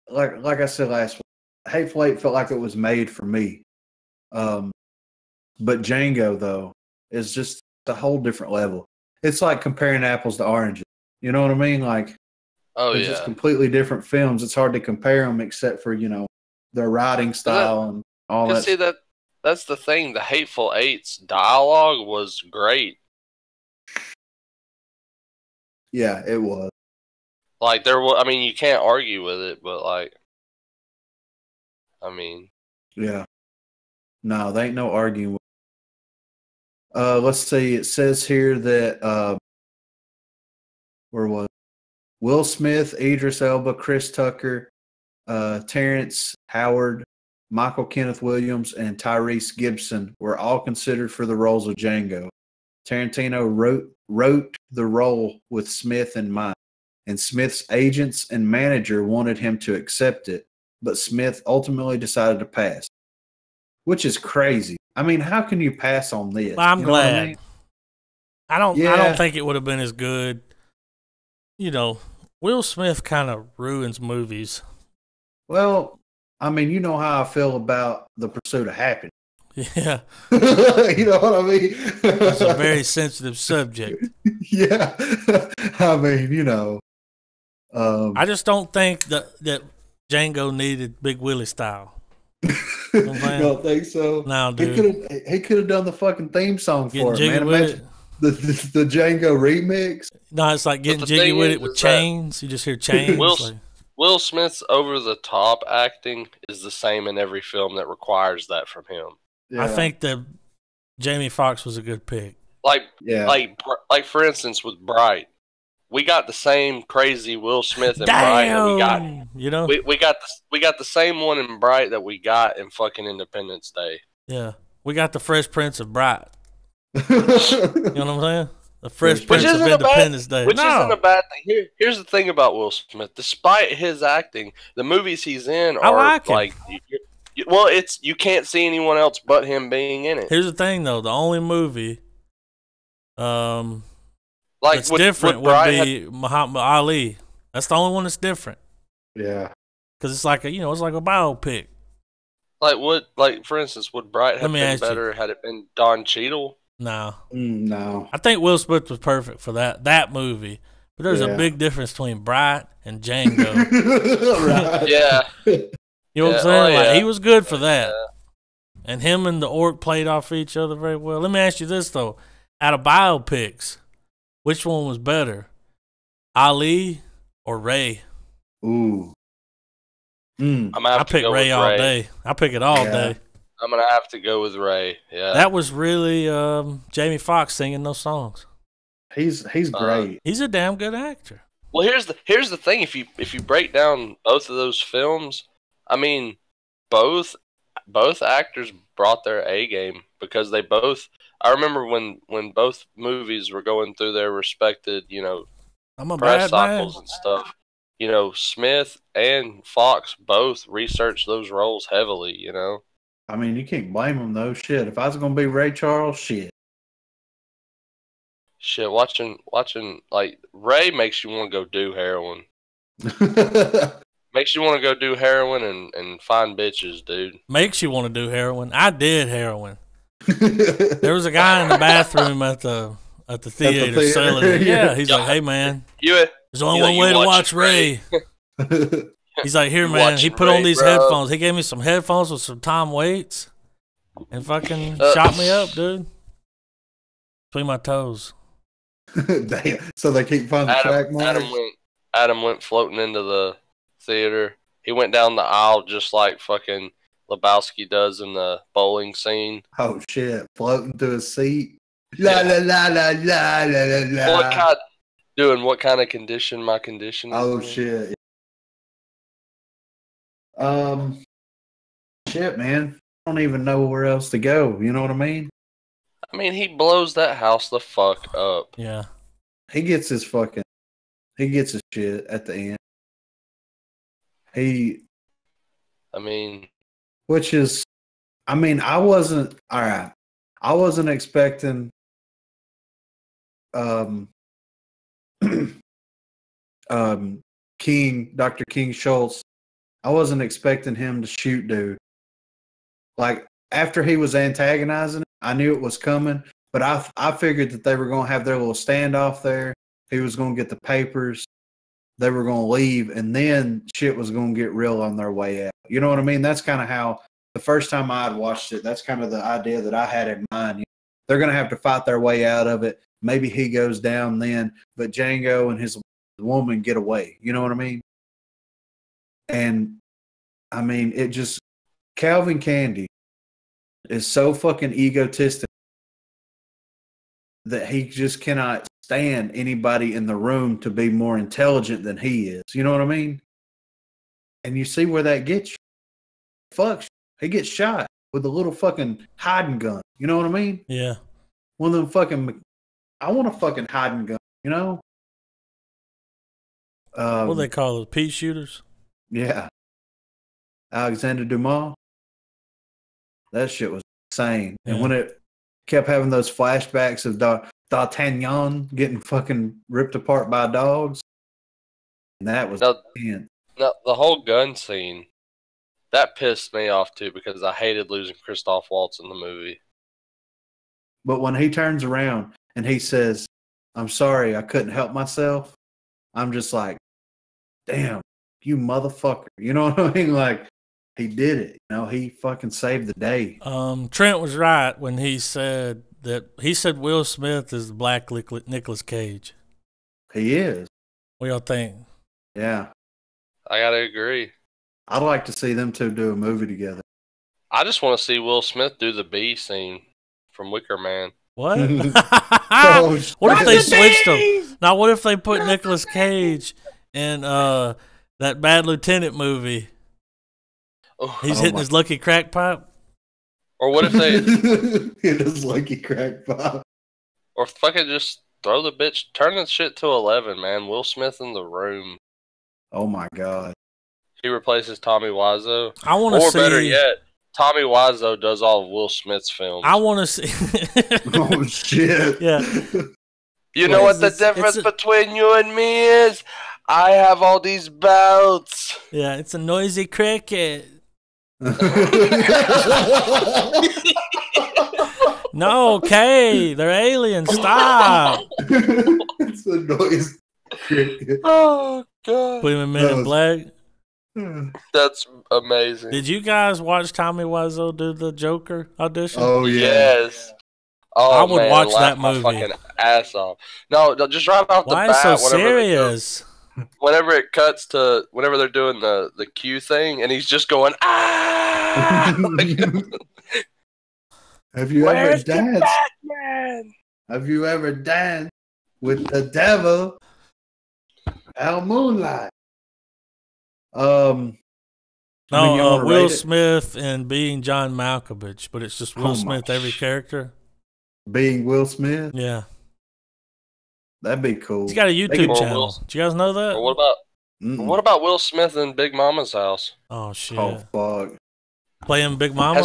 like I said last week, Hateful Eight felt like it was made for me. But Django though is just a whole different level. It's like comparing apples to oranges. You know what I mean? Like, they're just completely different films. It's hard to compare them except for their writing style and all that. See, that's the thing. The Hateful Eight's dialogue was great. Yeah, it was. Like there was, I mean, you can't argue with it, but like, I mean, yeah, no, they ain't no arguing. Let's see. It says here that where was Will Smith, Idris Elba, Chris Tucker, Terrence Howard, Michael Kenneth Williams, and Tyrese Gibson were all considered for the roles of Django. Tarantino wrote the role with Smith in mind, and Smith's agents and manager wanted him to accept it, but Smith ultimately decided to pass, which is crazy. I mean, how can you pass on this? Well, I'm glad. I mean? I don't think it would have been as good. Will Smith kind of ruins movies. Well, I mean, you know how I feel about The Pursuit of Happiness. Yeah. You know what I mean? It's a very sensitive subject. Yeah. I mean, I just don't think that Django needed Big Willie style. You don't think so? No, dude. He could have done the fucking theme song for it, man. Imagine the Django remix. No, it's like getting jiggy with it with chains. You just hear chains. Will Smith's over-the-top acting is the same in every film that requires that from him. Yeah. I think that Jamie Foxx was a good pick. Like for instance, with Bright, we got the same crazy Will Smith in Bright that we got. We got the same one in Bright that we got in fucking Independence Day. Yeah, we got the Fresh Prince of Bright. You know what I'm saying? The Fresh Prince of Independence Day. Which isn't a bad thing. Here's the thing about Will Smith. Despite his acting, the movies he's in are like, you can't see anyone else but him being in it. Here's the thing, though. The only movie that's different would be Muhammad Ali. That's the only one that's different. Yeah. Because it's like it's like a biopic. Like for instance, would Bright have been better had it been Don Cheadle? No. No. I think Will Smith was perfect for that movie. But there's a big difference between Bright and Django. Right. Yeah. You know what I'm saying? Like, he was good for that. Yeah. And him and the orc played off each other very well. Let me ask you this, though. Out of biopics, which one was better? Ali or Ray? Ooh. I pick Ray all day. I pick it all day. I'm going to have to go with Ray. Yeah. That was really Jamie Foxx singing those songs. He's great. He's a damn good actor. Well, here's the thing. If you break down both of those films, I mean, both actors brought their A game because they both. I remember when both movies were going through their respected, press cycles and stuff. Smith and Fox both researched those roles heavily. I mean, you can't blame them though. Shit, if I was gonna be Ray Charles, shit, watching like Ray makes you want to go do heroin. Makes you want to go do heroin and find bitches, dude. Makes you want to do heroin. I did heroin. There was a guy in the bathroom at the theater selling it. Yeah, he's like, "Hey man, there's only one way to watch Ray." He's like, "Here, man." He put on these headphones. He gave me some headphones with some Tom Waits, and fucking shot me up, dude, between my toes. Damn. So they keep finding the track marks. Adam went floating into the theater. He went down the aisle just like fucking Lebowski does in the bowling scene. Oh shit! Floating to his seat. La la la la la la la. What kind of condition my condition is? Oh shit! Shit, man. I don't even know where else to go. You know what I mean? I mean, he blows that house the fuck up. Yeah. He gets his shit at the end. I wasn't expecting Dr. King Schultz. I wasn't expecting him to shoot dude. Like after he was antagonizing it, I knew it was coming, but I figured that they were gonna have their little standoff there. He was gonna get the papers, they were gonna leave, and then shit was gonna get real on their way out. You know what I mean? That's kind of how the first time I had watched it, that's kind of the idea that I had in mind. They're gonna have to fight their way out of it. Maybe he goes down then, but Django and his woman get away. You know what I mean? And I mean, it just Calvin Candy is so fucking egotistic that he just cannot stand anybody in the room to be more intelligent than he is. You know what I mean? And you see where that gets you. Fuck, he gets shot with a little fucking hiding gun. You know what I mean? Yeah. One of them fucking, I want a fucking hiding gun, you know? What do they call those? Pea shooters? Yeah. Alexander Dumas. That shit was insane. Yeah. And when it kept having those flashbacks of D'Artagnan getting fucking ripped apart by dogs, and that was intense. No, the whole gun scene, that pissed me off too because I hated losing Christoph Waltz in the movie. But when he turns around and he says, "I'm sorry, I couldn't help myself," I'm just like, damn, you motherfucker. You know what I mean? Like, he did it. You know, he fucking saved the day. Trent was right when he said Will Smith is the black Nicolas Cage. He is. What y'all think? Yeah. I gotta agree. I'd like to see them two do a movie together. I just want to see Will Smith do the bee scene from Wicker Man. What? Oh, what if they switched them? Now, what if they put Nicolas Cage in that Bad Lieutenant movie? He's hitting his lucky crack pipe. Or what if they hit his lucky crack pipe? Or fucking just throw the bitch, turn the shit to 11, man. Will Smith in the room. Oh my god. He replaces Tommy Wiseau. I want to see. Or better yet, Tommy Wiseau does all of Will Smith's films. I want to see. Oh shit. Yeah. You know what the difference between you and me is? I have all these belts. Yeah, it's a noisy cricket. No, okay, they're aliens. Stop. It's a noise cricket. Oh god. Put him in Men in Black. That's amazing. Did you guys watch Tommy Wiseau do the Joker audition? Oh yeah. Yes. Oh, I would watch that my movie. Fucking ass off. No, just right off the Why bat. so serious? Whenever it cuts to whenever they're doing the Q thing, and he's just going ah. Have you ever danced? Have you ever danced with the devil? Al Moonlight. No, Will Smith and being John Malkovich, but it's just Will Smith every character. Being Will Smith? Yeah. That'd be cool. He's got a YouTube channel. Do you guys know that? Or what about Will Smith in Big Mama's house? Oh shit. Oh fuck. Playing Big Mama?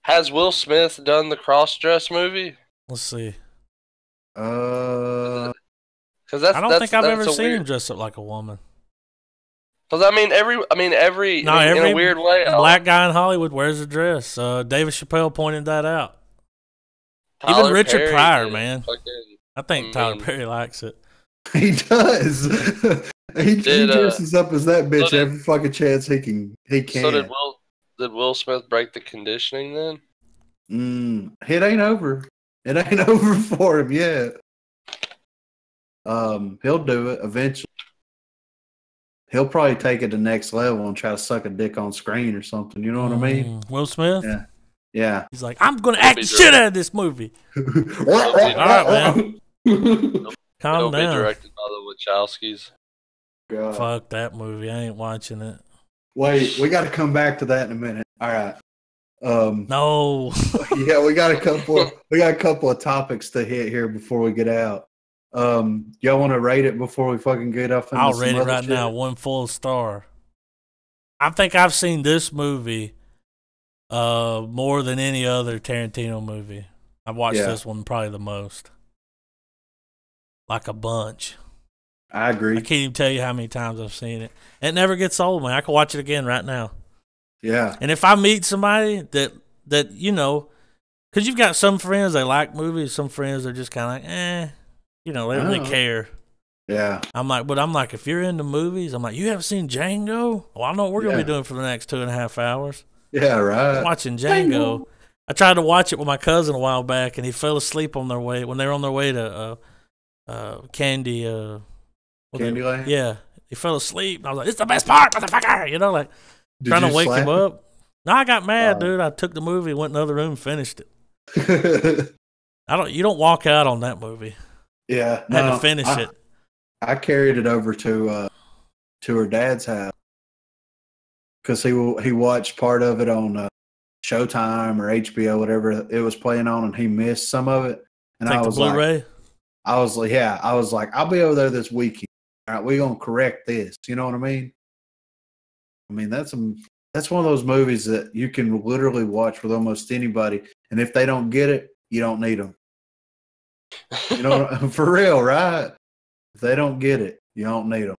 Has Will Smith done the cross-dress movie? Let's see. Because I don't think I've ever seen him dress up like a woman. Because in a weird way, black guy in Hollywood wears a dress. David Chappelle pointed that out. Tyler Even Richard Perry Pryor, man. I think Tyler Perry likes it. He does. He dresses up as that bitch every fucking chance he can. So did Will Smith break the conditioning then? It ain't over. It ain't over for him yet. He'll do it eventually. He'll probably take it to the next level and try to suck a dick on screen or something. You know what I mean? Will Smith? Yeah. Yeah. He's like, I'm going to act the shit out of this movie. All right, man. Calm down. Be directed by the Wachowskis. God. Fuck that movie. I ain't watching it. Wait, we got to come back to that in a minute. All right. No. Yeah, we got a couple of topics to hit here before we get out. Y'all want to rate it before we fucking get off? I'll rate it right now. 1 full star. I think I've seen this movie more than any other Tarantino movie. I've watched this one probably the most. Like a bunch. I agree. I can't even tell you how many times I've seen it. It never gets old, man. I can watch it again right now. Yeah. And if I meet somebody that you know, because you've got some friends they like movies, some friends are just kind of like, they don't really care. Yeah. I'm like, if you're into movies, I'm like, you haven't seen Django? Well, I know what we're gonna be doing for the next 2.5 hours. Yeah, right. I'm watching Django. I tried to watch it with my cousin a while back, and he fell asleep on their way when they were on their way to Candyland. Yeah, he fell asleep. And I was like, "It's the best part, motherfucker!" You know, like trying to wake him up. No, I got mad, dude. I took the movie, went in the other room, and finished it. You don't walk out on that movie. Yeah, I had to finish it. I carried it over to her dad's house because he watched part of it on Showtime or HBO, whatever it was playing on, and he missed some of it. And I was Blu-ray? I was like, I'll be over there this weekend. All right, we're gonna correct this. You know what I mean? I mean, that's one of those movies that you can literally watch with almost anybody, and if they don't get it, you don't need them. You know, for real, right? If they don't get it, you don't need them.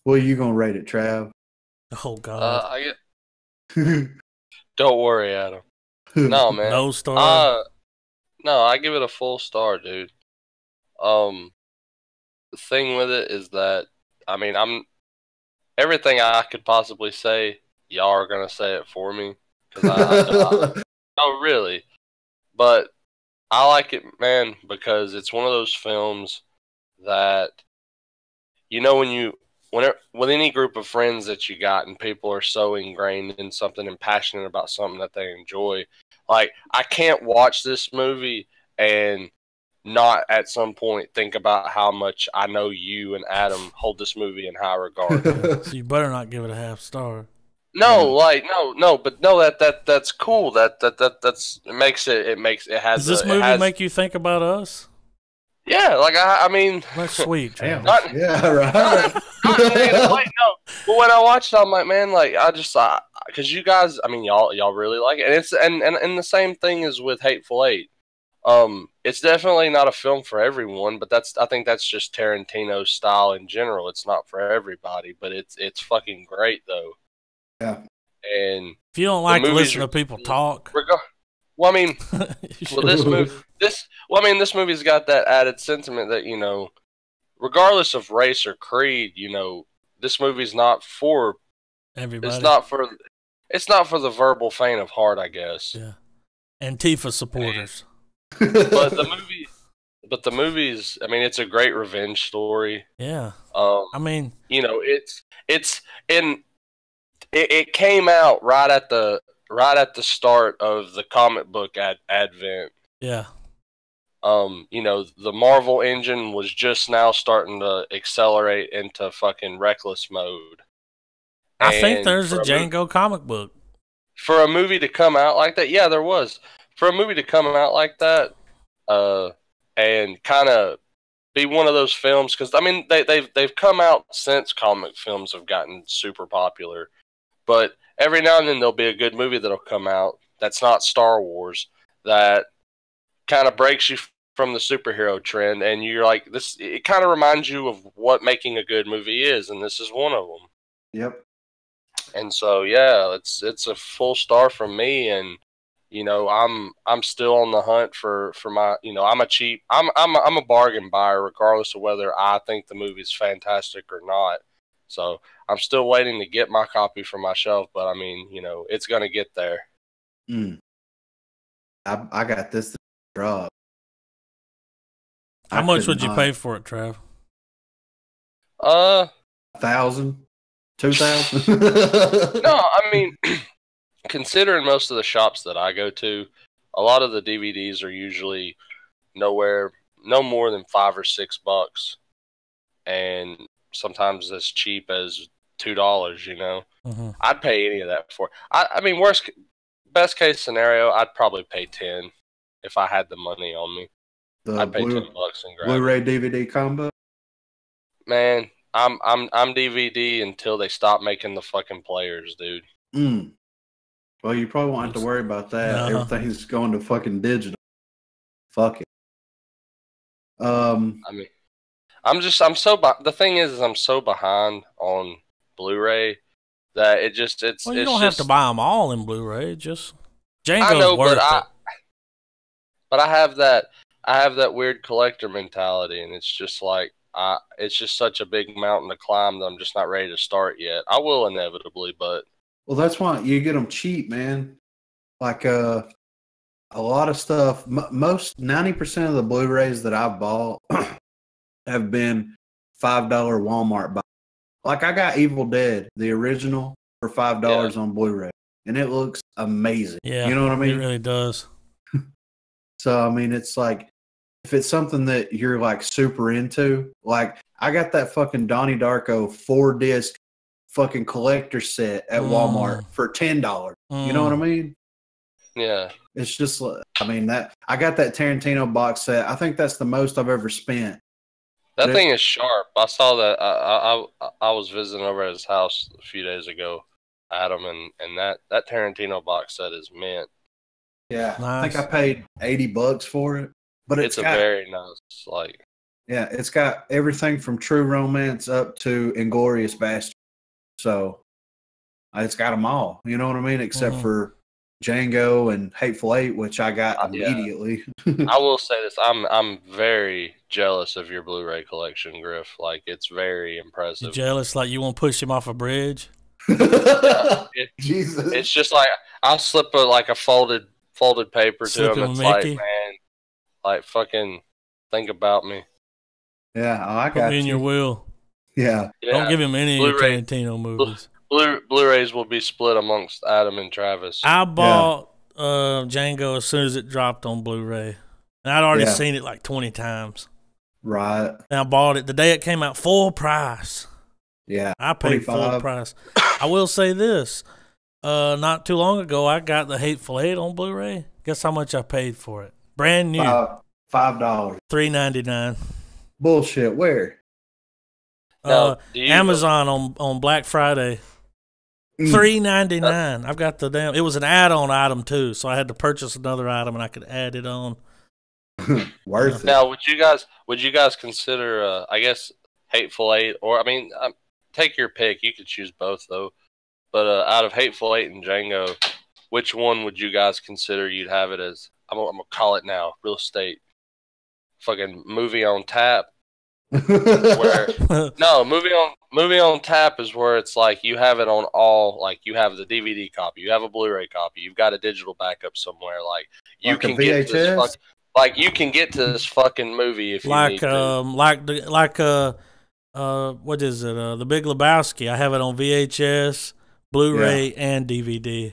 Well, you gonna rate it, Trav? Oh God! Don't worry, Adam. No, man. No star. No, I give it a full star, dude. The thing with it is that I'm everything I could possibly say. Y'all are gonna say it for me because no, really. But I like it, man, because it's one of those films that with any group of friends that you got and people are so ingrained in something and passionate about something that they enjoy, like I can't watch this movie and not at some point think about how much I know you and Adam hold this movie in high regard. So you better not give it a half star. No, that's cool. That's it makes it has. Does this movie make you think about us? Yeah, like I mean, that's sweet. Damn. Not, yeah, right. Not no. But when I watched it, I'm like, man, like I just because you guys, I mean, y'all really like it, and it's and the same thing is with Hateful Eight. It's definitely not a film for everyone, but I think that's just Tarantino's style in general. It's not for everybody, but it's fucking great though. Yeah. And if you don't like to listen to people talk, well, I mean, this movie's got that added sentiment that regardless of race or creed, this movie's not for everybody. It's not for the verbal faint of heart, I guess. Yeah. Antifa supporters. But the movie's, I mean, it's a great revenge story. Yeah. I mean, it came out right at the start of the comic book advent. Yeah. The Marvel engine was just now starting to accelerate into fucking reckless mode. I think there's a Django comic book. For a movie to come out like that, yeah, there was. For a movie to come out like that, and kind of be one of those films, because I mean they've come out since comic films have gotten super popular, but every now and then there'll be a good movie that'll come out that's not Star Wars that kind of breaks you from the superhero trend, and you're like, this. It kind of reminds you of what making a good movie is, and this is one of them. Yep. And so yeah, it's a full star from me, and I'm still on the hunt for my I'm a bargain buyer regardless of whether I think the movie's fantastic or not. So I'm still waiting to get my copy from my shelf, but I mean, it's gonna get there. I got this drop. How much would you pay for it, Trav? 1,000, 2,000. No, I mean, considering most of the shops that I go to, a lot of the DVDs are usually no more than $5 or $6, and sometimes as cheap as $2. Mm-hmm. I'd pay any of that for. I mean, best case scenario, I'd probably pay 10 if I had the money on me. I'd pay $10 and grab Blu-ray DVD combo. Man, I'm DVD until they stop making the fucking players, dude. Well, you probably won't have to worry about that. Everything's going to fucking digital. Fuck it. The thing is I'm so behind on Blu-ray that it's Well, you it's don't have to just buy them all in Blu-ray. Just I Django's know, worth it. but I have that weird collector mentality, and it's just like it's just such a big mountain to climb that I'm just not ready to start yet. I will inevitably, but Well, that's why you get them cheap, man. Like a lot of stuff. Most 90% of the Blu-rays that I've bought have been $5 Walmart buy. Like I got Evil Dead, the original, for $5 on Blu-ray, and it looks amazing. Yeah, you know what I mean? It really does. So I mean, it's like if it's something that you're like super into, like I got that fucking Donnie Darko 4-disc fucking collector set at Walmart for $10. You know what I mean? yeah. It's just, I mean, that I got that Tarantino box set. I think that's the most I've ever spent. That thing is sharp. I saw that. I was visiting over at his house a few days ago, Adam, and that Tarantino box set is mint. Yeah, nice. I think I paid $80 for it, but it's a very nice like. Yeah, it's got everything from True Romance up to Inglourious Basterds. So it's got them all. You know what I mean? Except for Django and Hateful Eight, which I got immediately. I will say this: I'm very jealous of your Blu-ray collection, Griff. Like it's very impressive. You jealous? Like you want to push him off a bridge? Jesus! It's just like I'll slip a folded paper to him. It's like, man, like fucking think about me. Yeah, I got Put me in your will. Yeah. Don't give him any of your Tarantino movies. Blu-rays will be split amongst Adam and Travis. I bought Django as soon as it dropped on Blu-ray. And I'd already seen it like 20 times. Right. And I bought it the day it came out, full price. Yeah. I paid full price. I will say this. Not too long ago, I got the Hateful Eight on Blu-ray. Guess how much I paid for it? Brand new. $5. $3.99. Bullshit. Where? Amazon on Black Friday. $3.99. I've got the damn. It was an add-on item too, so I had to purchase another item and I could add it on. Worth it. Now, would you guys consider? I guess Hateful Eight, or I mean, take your pick. You could choose both though. But out of Hateful Eight and Django, which one would you guys consider you'd have it as? I'm gonna call it now. Real estate. Fucking movie on tap. Where movie on tap is where it's like you have it on all, like you have the DVD copy, you have a Blu-ray copy, you've got a digital backup somewhere, like you can get to this you can get to this fucking movie if you need to. What is it? The Big Lebowski. I have it on VHS, Blu-ray, and DVD.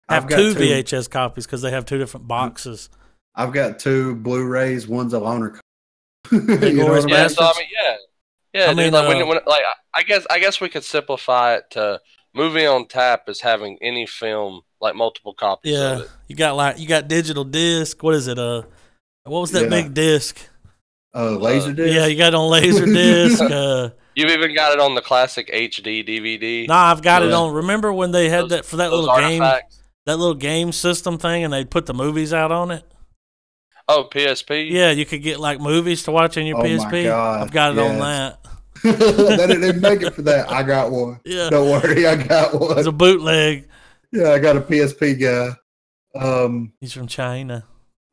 I have two VHS copies because they have two different boxes. I've got two Blu-rays. One's a loaner copy. I guess we could simplify it to movie on tap is having any film, like multiple copies of it. You got digital disc. What is it? What was that big disc? Laser disc. Yeah, you got it on laser disc. You've even got it on the classic HD DVD. Nah, I've got it on. Remember when they had that for that little artifacts? that little game system thing, and they'd put the movies out on it? Oh, PSP? Yeah, you could get like movies to watch on your PSP. My God. I've got it on that. They didn't make it for that. I got one. Yeah. Don't worry, I got one. It's a bootleg. Yeah, I got a PSP guy. He's from China.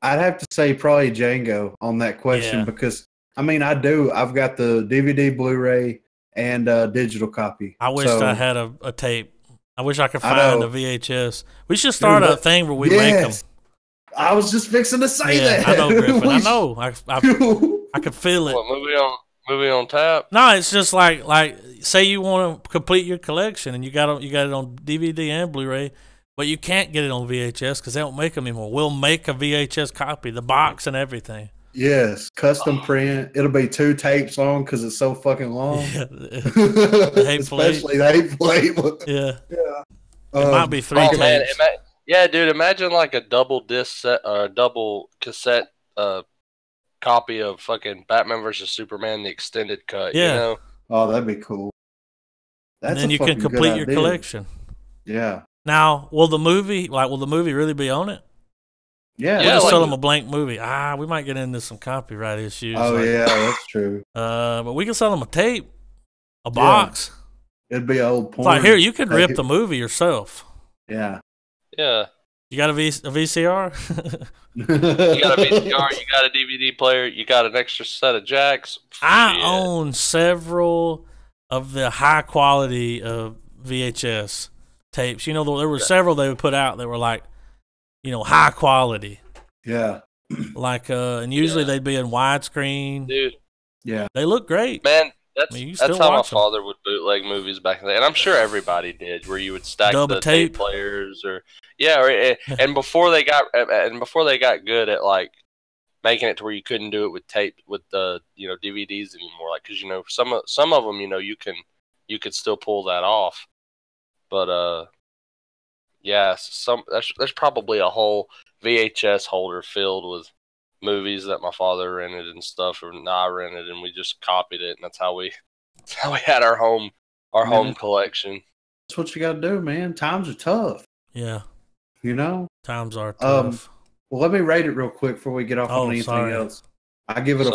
I'd have to say probably Django on that question because, I mean, I've got the DVD, Blu-ray, and digital copy. I wish I had a tape. I wish I could find a VHS. We should start a thing where we make them. I was just fixing to say that. I know, Griffin. I know. I could feel it. What, movie on tap? No, it's just like say you want to complete your collection and you got it on DVD and Blu-ray, but you can't get it on VHS because they don't make them anymore. We'll make a VHS copy, the box and everything. Yes, custom print. It'll be 2 tapes long because it's so fucking long. Yeah. Especially the Hateful Eight. Yeah. It might be 3 tapes. Man, yeah, dude, imagine like a double disc set or a double cassette copy of fucking Batman vs. Superman, the extended cut. Yeah. You know? Oh, that'd be cool. And then you can complete your collection. Yeah. Now, will the movie really be on it? Yeah. We'll Yeah, just like- sell them a blank movie. We might get into some copyright issues. Oh yeah, that's true. But we can sell them a tape, a box. It'd be old It's porn. like, here, you could rip the movie yourself. Yeah. Yeah. You got a VCR? You got a VCR, you got a DVD player, you got an extra set of jacks. I Shit. own several of the high quality VHS tapes. You know, there were several they would put out that were like, high quality. Yeah. Like, and usually they'd be in widescreen. Dude. Yeah. They look great. Man, that's you that's still how my watch 'em. father would bootleg movies back in the day, and I'm sure everybody did, where you would stack Double the tape. tape players, and before they got good at like making it to where you couldn't do it with tape with the DVDs anymore, like because some of them you could still pull that off, but yeah, there's probably a whole VHS holder filled with movies that my father rented and stuff, or I rented, and we just copied it, and that's how we had our home collection. That's what you got to do, man. Times are tough. Yeah. Times are tough. Well, let me rate it real quick before we get off on anything else. I give it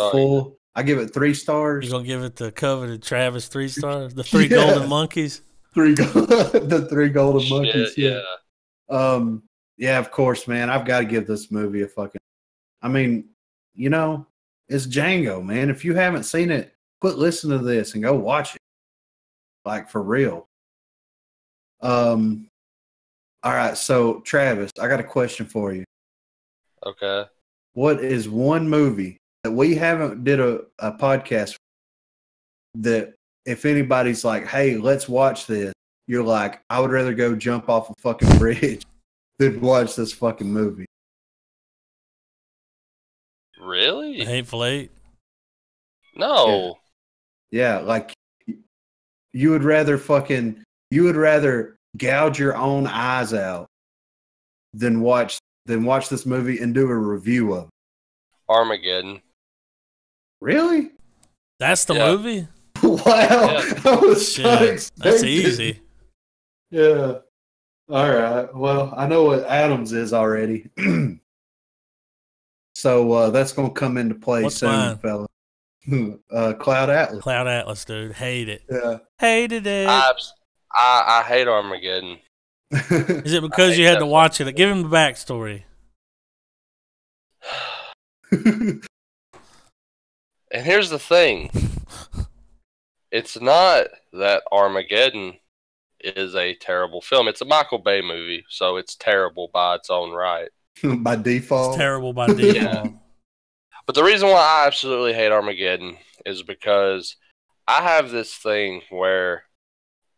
I give it 3 stars. You're going to give it the coveted Travis 3 stars? The 3 golden monkeys? The 3 golden monkeys. Yeah. Yeah, of course, man. I've got to give this movie a fucking. I mean, it's Django, man. If you haven't seen it, quit listening to this and go watch it. Like, for real. All right, so Travis, I got a question for you. Okay. What is one movie that we haven't did a podcast that if anybody's like, hey, let's watch this, you're like, I would rather go jump off a fucking bridge than watch this fucking movie? Really? The Hateful Eight? No. Yeah, like you would rather gouge your own eyes out than watch this movie and do a review of it. Armageddon. Really? That's the movie? Wow. Yeah. I was Shit, that's easy. Yeah. All right. Well, I know what Adams is already. So that's going to come into play What's soon, mine? fella. Cloud Atlas. Cloud Atlas, dude. Hate it. Yeah. Hated it. I hate Armageddon. Is it because you had to watch it? Give him the backstory. And here's the thing. It's not that Armageddon is a terrible film. It's a Michael Bay movie, so it's terrible by its own right. By default. It's terrible by default. Yeah. But the reason why I absolutely hate Armageddon is because I have this thing where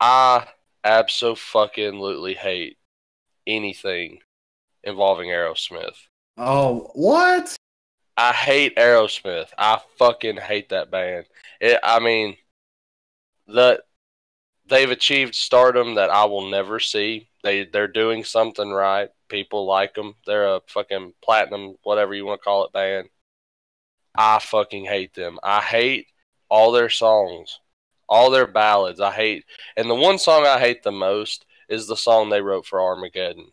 I absolutely hate anything involving Aerosmith. Oh, what? I hate Aerosmith. I fucking hate that band. They've achieved stardom that I will never see. They're doing something right. People like them. They're a fucking platinum, whatever you want to call it, band. I fucking hate them. I hate all their songs, all their ballads. And the one song I hate the most is the song they wrote for Armageddon.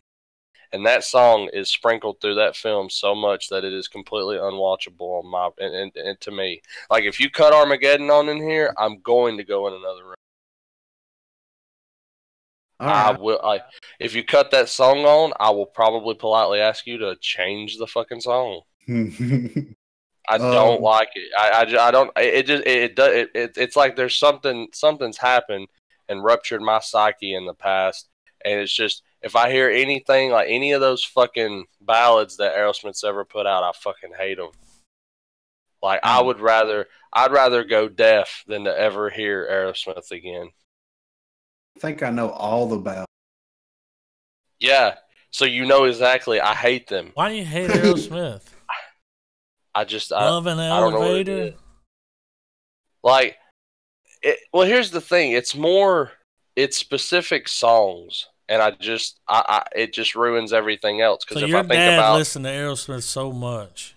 And that song is sprinkled through that film so much that it is completely unwatchable and to me. Like, if you cut Armageddon on in here, I'm going to go in another room. Right. If you cut that song on, I will probably politely ask you to change the fucking song. I don't like it. I don't. It's like there's something's happened and ruptured my psyche in the past, and it's just if I hear anything like any of those fucking ballads that Aerosmith's ever put out, I fucking hate them. Like I'd rather go deaf than to ever hear Aerosmith again. I think I know all about. Yeah, so you know exactly. I hate them. Why do you hate Aerosmith? Love an Elevator. Like, here's the thing. It's specific songs, and it just ruins everything else. Because so if your I think dad about listened to Aerosmith so much,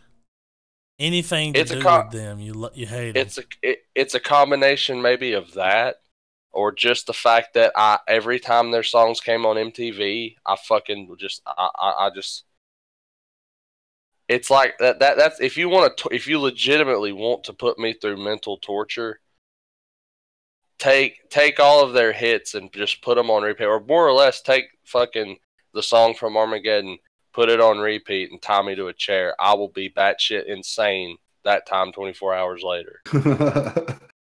anything to do with them, you hate them. It's a combination maybe of that, or just the fact that every time their songs came on MTV, I fucking it's like that's if you want to, if you legitimately want to put me through mental torture, take all of their hits and just put them on repeat, or more or less take fucking the song from Armageddon, put it on repeat, and tie me to a chair. I will be batshit insane that time 24 hours later.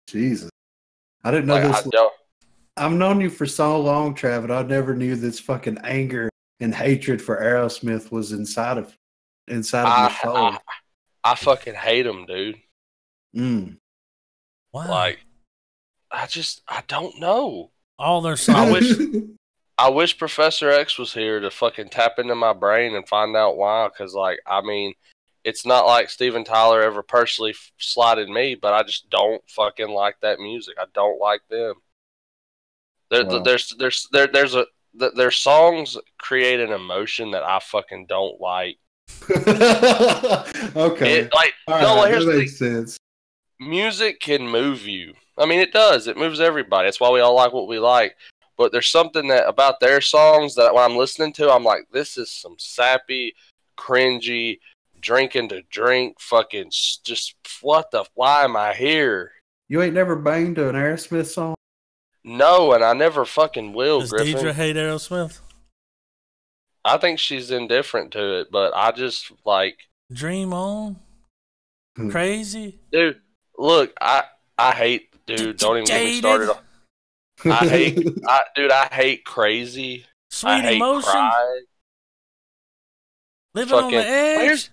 Jesus, I didn't know this. I've known you for so long, Trav, and I never knew this fucking anger and hatred for Aerosmith was inside of your soul. I fucking hate him, dude. Wow. Like, I don't know. All their songs. I wish Professor X was here to fucking tap into my brain and find out why. Because, like, I mean, it's not like Steven Tyler ever personally slighted me, but I just don't fucking like that music. I don't like them. Their songs create an emotion that I fucking don't like. Okay. Here's that makes sense. Music can move you. I mean, it does. It moves everybody. That's why we all like what we like. But there's something that about their songs that when I'm listening to, I'm like, this is some sappy, cringy, drinking to drink, fucking just why am I here? You ain't never banged to an Aerosmith song? No, and I never fucking will, Does Griffin. Deidre hate Aerosmith? I think she's indifferent to it, but I just like... Dream On? Crazy? Dude, look, I hate... Dude, don't even get me started on... I hate Crazy. Sweet I hate Emotion? Cry. Living on the Edge?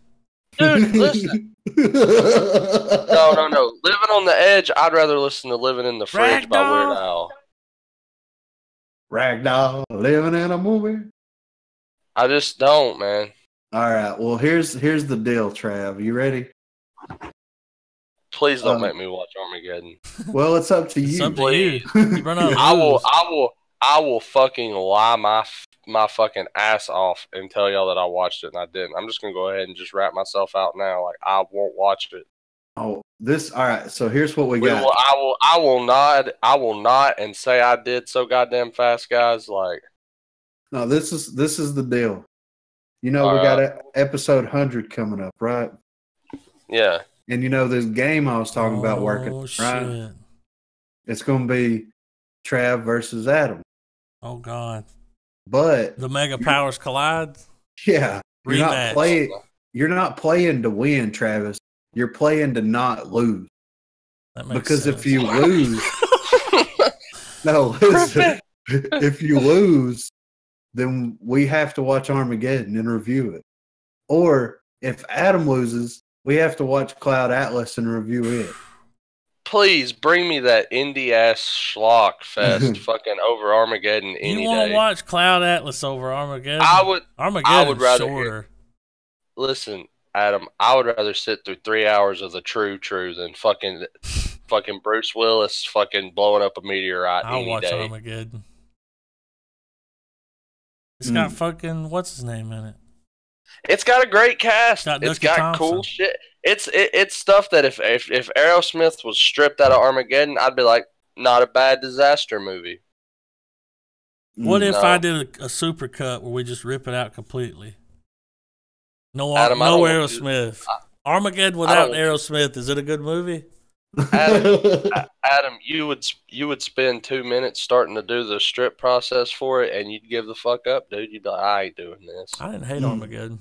Dude, listen. No. Living on the Edge, I'd rather listen to Living in the Fridge by Weird Al. Ragdoll, living in a movie. I just don't, man. All right. Well, here's the deal, Trav. You ready? Please don't make me watch Armageddon. Well, it's up to you. It's up to you. You run out of I will fucking lie my fucking ass off and tell y'all that I watched it and I didn't. I'm just gonna go ahead and just wrap myself out now. Like, I won't watch it. Oh, all right. So here's what we got. I will not and say I did so goddamn fast, guys. Like, no, this is the deal. You know, we got episode 100 coming up, right? Yeah. And you know this game I was talking about working, right? Shit. It's going to be Trav versus Adam. Oh God! But the mega powers collide. Yeah, Rematch. You're not playing to win, Travis. You're playing to not lose. That makes because sense. if you lose, no, listen. If you lose, then we have to watch Armageddon and review it. Or if Adam loses, we have to watch Cloud Atlas and review it. Please bring me that indie ass schlock fest fucking over Armageddon any day. You want to watch Cloud Atlas over Armageddon? Armageddon I would rather shorter. Listen, Adam, I would rather sit through 3 hours of the true than fucking Bruce Willis fucking blowing up a meteorite I'll any watch day. Armageddon. It's got fucking what's his name in it. It's got a great cast. It's got cool shit. It's stuff that if Aerosmith was stripped out of Armageddon, I'd be like, not a bad disaster movie. What if I did a super cut where we just rip it out completely? No, Adam, no Aerosmith. Armageddon without Aerosmith, is it a good movie? Adam, you would spend 2 minutes starting to do the strip process for it, and you'd give the fuck up, dude. You'd be like, I ain't doing this. I didn't hate Armageddon.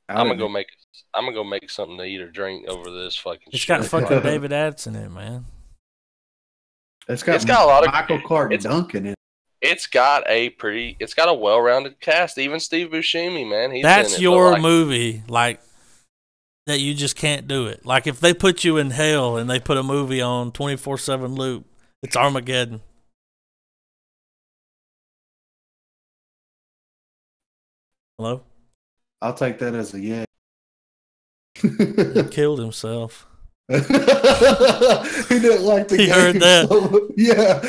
I'm gonna go make something to eat or drink over this fucking. It's got fucking David Addison in it, man. It's got a lot of Michael Clark Duncan in it. It's got a well-rounded cast. Even Steve Buscemi, man, that's your movie, like that. You just can't do it. Like if they put you in hell and they put a movie on 24/7 loop, it's Armageddon. Hello. I'll take that as a yeah. He killed himself. He didn't like the game. He heard that. So, yeah.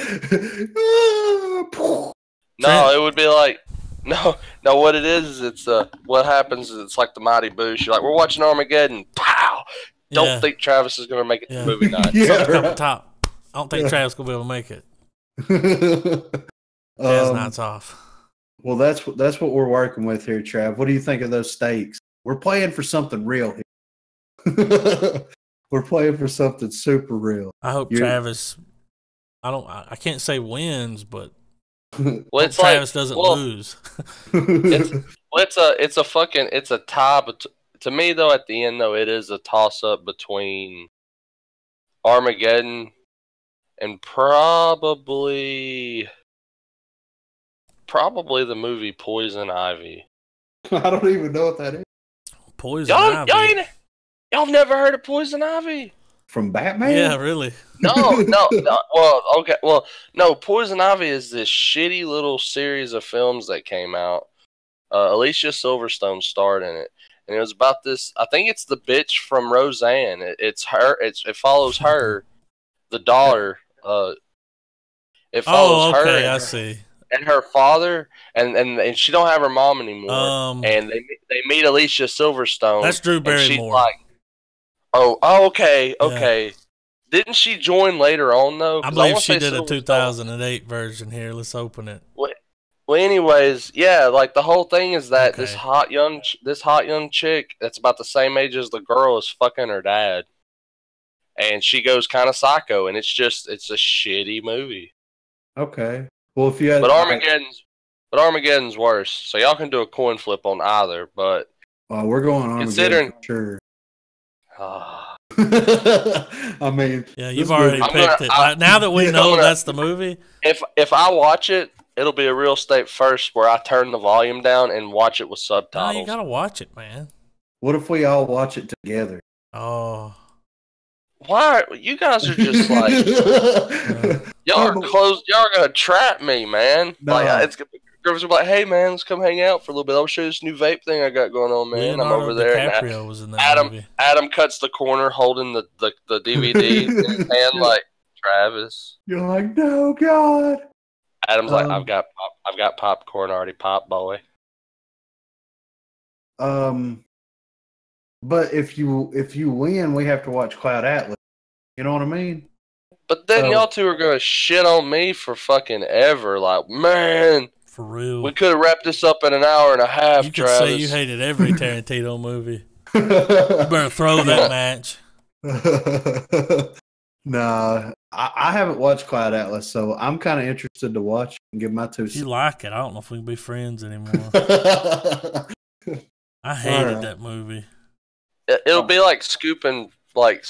No, it would be like no. What it is it's what happens is it's like the Mighty Boosh. You're like, we're watching Armageddon. Pow! Don't think Travis is gonna make it to movie night. Up top. I don't think Travis gonna be able to make it. Jazz night's off. Well, that's what we're working with here, Trav. What do you think of those steaks? We're playing for something real here. We're playing for something super real. I hope Travis. I can't say wins, but Well, hope Travis doesn't lose. It's a tie. But to me, though, at the end, though, it is a toss up between Armageddon and probably the movie Poison Ivy. I don't even know what that is. Poison Ivy. Y'all have never heard of Poison Ivy? From Batman? Yeah, really. No. Well, okay. Well, no. Poison Ivy is this shitty little series of films that came out. Alicia Silverstone starred in it, and it was about this. I think it's the bitch from Roseanne. It's her. It follows her, the daughter. It follows her. Okay, I see. And her father, and she don't have her mom anymore. And they meet Alicia Silverstone. That's Drew Barrymore. She's like, okay. Yeah. Didn't she join later on though? I believe she did a 2008 version here. Let's open it. Well, anyways, yeah, like the whole thing is that this hot young chick that's about the same age as the girl is fucking her dad, and she goes kind of psycho, and it's a shitty movie. Okay. Well, if you had, but Armageddon's worse, so y'all can do a coin flip on either. But we're going Armageddon for sure. I mean, yeah, you've already picked it. Now that we know that's the movie, if I watch it, it'll be a real state first where I turn the volume down and watch it with subtitles. No, you gotta watch it, man. What if we all watch it together? Oh. Why? You guys are just like y'all are closed. Y'all are gonna trap me, man. No. Like girls are like, "Hey, man, let's come hang out for a little bit. I'll show you this new vape thing I got going on, man." Leonardo I'm over there. DiCaprio was in that movie. Adam cuts the corner, holding the DVD in his hand, like Travis. You're like, "No, God." Adam's like, "I've got popcorn already popped, boy." But if you win, we have to watch Cloud Atlas. You know what I mean? But then y'all two are gonna shit on me for fucking ever. Like, man, for real, we could have wrapped this up in an hour and a half. You could say you hated every Tarantino movie. You better throw that match. Nah, I haven't watched Cloud Atlas, so I'm kind of interested to watch and give my 2 cents. If you like it, I don't know if we can be friends anymore. I hated that movie. It'll be like scooping, like,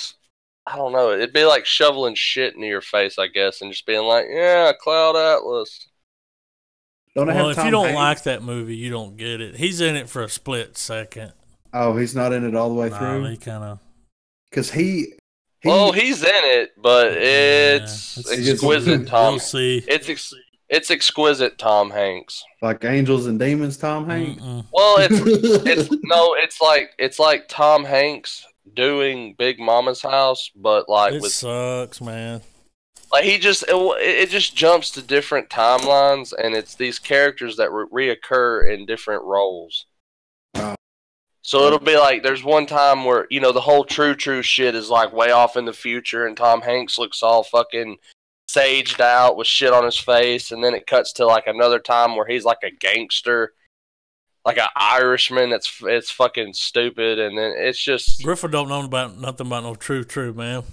I don't know. It'd be like shoveling shit into your face, I guess, and just being like, "Yeah, Cloud Atlas." Well, if you don't like that movie, you don't get it. He's in it for a split second. Oh, he's not in it all the way through? He kind of... Because he's in it, but it's exquisite, Tom. You'll see. It's exquisite, Tom Hanks. Like Angels and Demons, Tom Hanks. Well, it's like Tom Hanks doing Big Mama's House, but like it sucks, man. Like it just jumps to different timelines, and it's these characters that reoccur in different roles. So it'll be like there's one time where the whole true shit is like way off in the future, and Tom Hanks looks all fucking saged out with shit on his face, and then it cuts to like another time where he's like a gangster, like an Irishman. It's fucking stupid, and then it's just Griffin don't know nothing about no true man.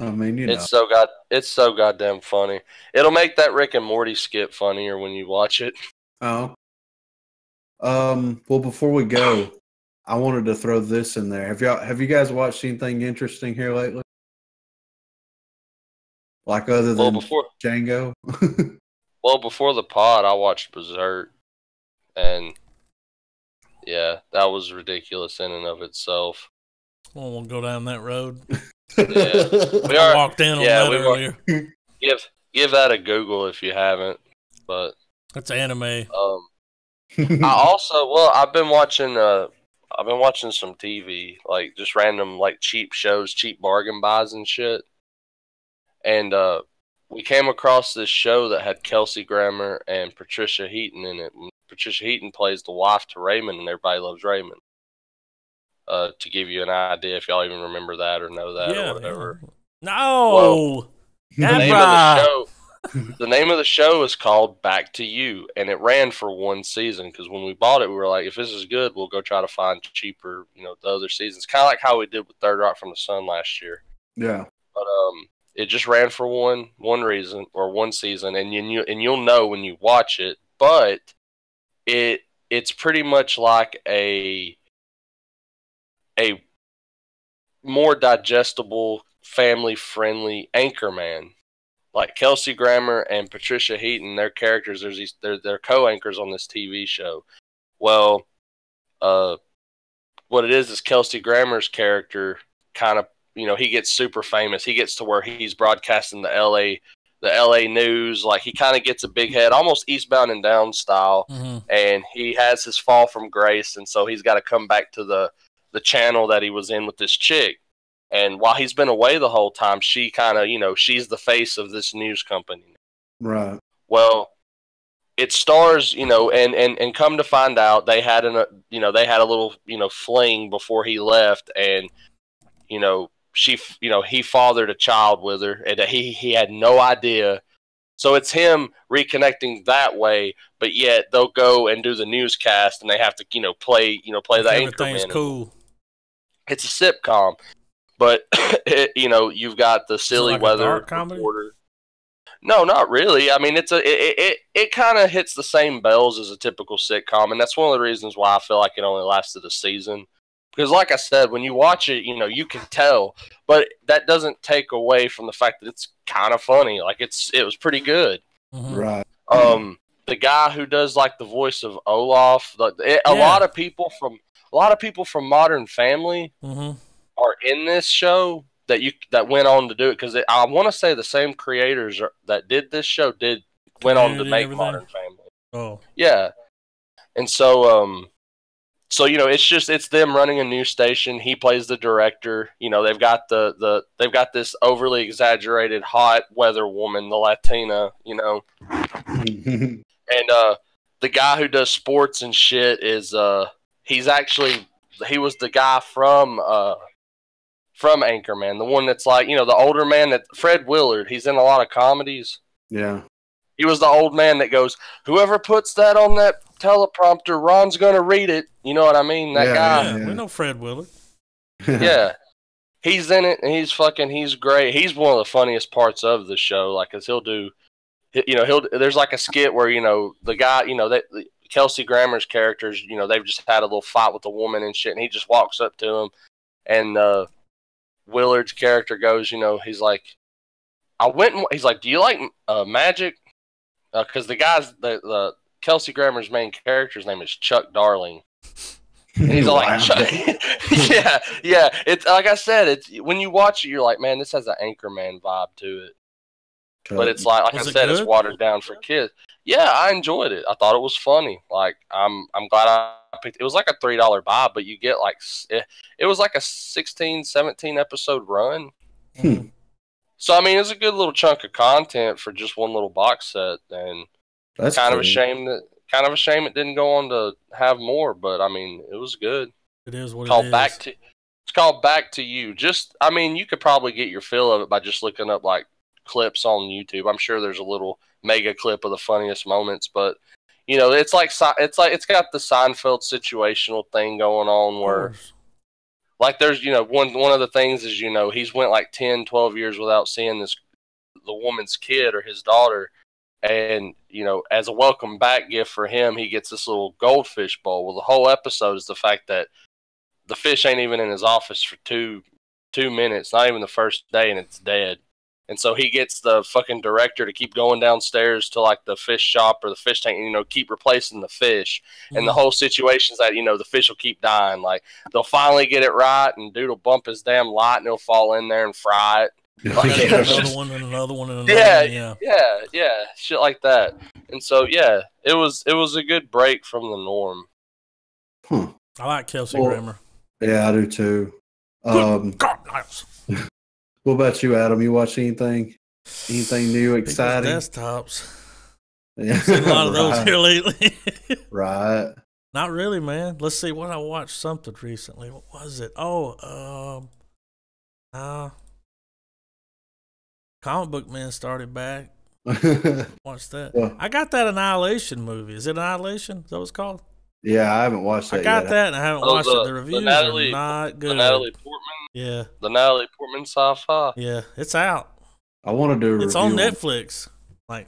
I mean, it's so goddamn funny. It'll make that Rick and Morty skit funnier when you watch it. Oh. Well, before we go, I wanted to throw this in there. Have you guys watched anything interesting here lately? Like other than Django? Well, before the pod, I watched Berserk, and yeah, that was ridiculous in and of itself. Well, we'll go down that road. Yeah, we walked in on that earlier. Give that a Google if you haven't. But that's anime. I've been watching some TV, like just random like cheap shows, cheap bargain buys and shit. And we came across this show that had Kelsey Grammer and Patricia Heaton in it. Patricia Heaton plays the wife to Raymond, and Everybody Loves Raymond. To give you an idea, if y'all even remember that or know that or whatever. Yeah. No! Well, the name of the show. The name of the show is called Back to You, and it ran for one season. Because when we bought it, we were like, if this is good, we'll go try to find cheaper, the other seasons. Kind of like how we did with Third Rock from the Sun last year. Yeah. But it just ran for one season, and you'll know when you watch it. But it's pretty much like a more digestible, family-friendly Anchorman. Like Kelsey Grammer and Patricia Heaton, their characters, they're co-anchors on this TV show. Well, what it is Kelsey Grammer's character kind of, he gets super famous. He gets to where he's broadcasting the LA news. Like, he kind of gets a big head, almost Eastbound and Down style. Mm-hmm. And he has his fall from grace, and so he's got to come back to the channel that he was in with this chick. And while he's been away the whole time, she kind of, she's the face of this news company. Right. Well, it stars, and come to find out, they had a little, fling before he left, and he fathered a child with her, and he had no idea. So it's him reconnecting that way, but yet they'll go and do the newscast, and they have to, play the anchorman. Everything's cool. It's a sitcom. But you've got the silly like weather reporter. No, not really. I mean, it kind of hits the same bells as a typical sitcom, and that's one of the reasons why I feel like it only lasted a season. Because, like I said, when you watch it, you can tell, but that doesn't take away from the fact that it's kind of funny. Like, it was pretty good. Mm-hmm. Right. The guy who does like the voice of Olaf, a lot of people from Modern Family. Mm-hmm. Are in this show that went on to do it, because I want to say the same creators that did this show went on to make Modern Family. Oh, yeah, and so it's them running a news station. He plays the director. They've got they've got this overly exaggerated hot weather woman, the Latina. And the guy who does sports and shit is he was the guy from Anchorman, the one that's like, the older man, that Fred Willard, he's in a lot of comedies. Yeah. He was the old man that goes, whoever puts that on that teleprompter, Ron's going to read it. You know what I mean? That guy. Yeah, we know Fred Willard. Yeah. He's in it, and he's great. He's one of the funniest parts of the show, like, because he'll do, there's like a skit where, the guy, Kelsey Grammer's characters, they've just had a little fight with a woman and shit, and he just walks up to him, and Willard's character goes, he's like, he's like, do you like magic? Because the Kelsey Grammer's main character's name is Chuck Darling. And he's all like, Chuck. yeah. It's like I said, when you watch it, you're like, man, this has an Anchorman vibe to it. But it's like I said, it's watered down for kids. Yeah, I enjoyed it. I thought it was funny. Like, I'm glad I picked it. It was like a $3 buy, but you get like, it was like a 16, 17 episode run. So, I mean, it's a good little chunk of content for just one little box set. And that's kind of a shame it didn't go on to have more, but I mean, it was good. It is what it is. It's called Back to You. I mean, you could probably get your fill of it by just looking up like clips on YouTube. I'm sure there's a little mega clip of the funniest moments, but it's got the Seinfeld situational thing going on where, like, there's one of the things is he's went like 10, 12 years without seeing the woman's kid or his daughter, and as a welcome back gift for him, he gets this little goldfish bowl. Well, the whole episode is the fact that the fish ain't even in his office for two minutes, not even the first day, and it's dead. And so he gets the fucking director to keep going downstairs to like the fish shop or the fish tank, keep replacing the fish. And the whole situation's that, the fish will keep dying. Like, they'll finally get it right, and dude will bump his damn light, and he'll fall in there and fry it. Like, another one and another one and another yeah, shit like that. And so, yeah, it was a good break from the norm. I like Kelsey Grammer. Yeah, I do too. What about you, Adam? You watch anything new, exciting? Desktops. Yeah, seen a lot of those here lately. Right. Not really, man. Let's see what I watched something recently. What was it? Comic Book Man started back. Watch that. Well, I got that Annihilation movie. Is it Annihilation? Is that what it's called? yeah, I haven't watched that I got yet. that and I haven't watched it. The reviews are not good. The Natalie Portman sci-fi. Yeah, it's out. I want to do a It's review on Netflix. Like,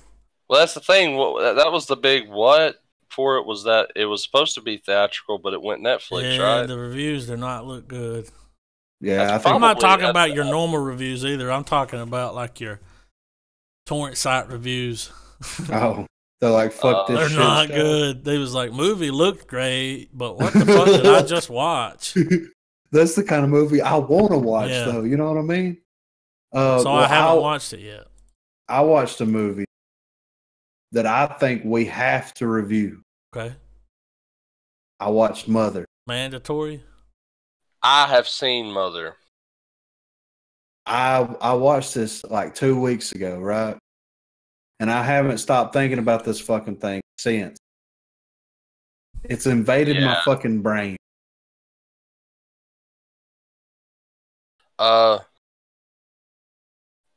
well, that's the thing. That was the big what for it was that it was supposed to be theatrical, but it went Netflix, yeah, right? the reviews do not look good. Yeah, I think I'm not talking about your normal reviews either. I'm talking about like your torrent site reviews. oh, they're like fuck this They're shit. not good. They was like, movie looked great, but what the fuck did I just watch? That's the kind of movie I want to watch, Yeah. though. You know what I mean? So I haven't watched it yet. I watched a movie that I think we have to review. Okay. I watched Mother. Mandatory? I have seen Mother. I watched this like 2 weeks ago, right? And I haven't stopped thinking about this fucking thing since. It's invaded my fucking brain.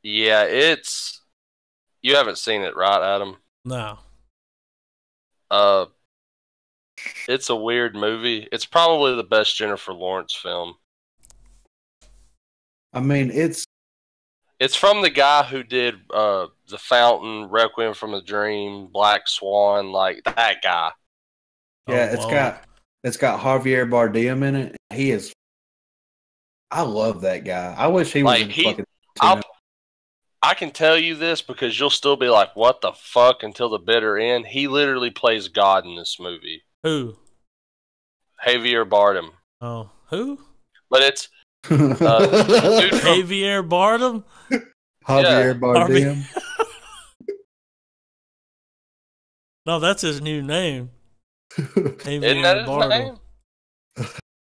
Yeah, it's you haven't seen it, right, Adam? No. It's a weird movie. It's probably the best Jennifer Lawrence film. I mean, it's from the guy who did The Fountain, Requiem from a Dream, Black Swan, like that guy. yeah, it's got Javier Bardem in it. He is. I love that guy. I wish he was Like, in fucking. I can tell you this because you'll still be like, "What the fuck?" until the bitter end. He literally plays God in this movie. Who? Javier Bardem. Oh, who? But it's dude from, Javier Bardem. Javier Bardem. No, that's his new name. Javier Isn't that his Bardem. name?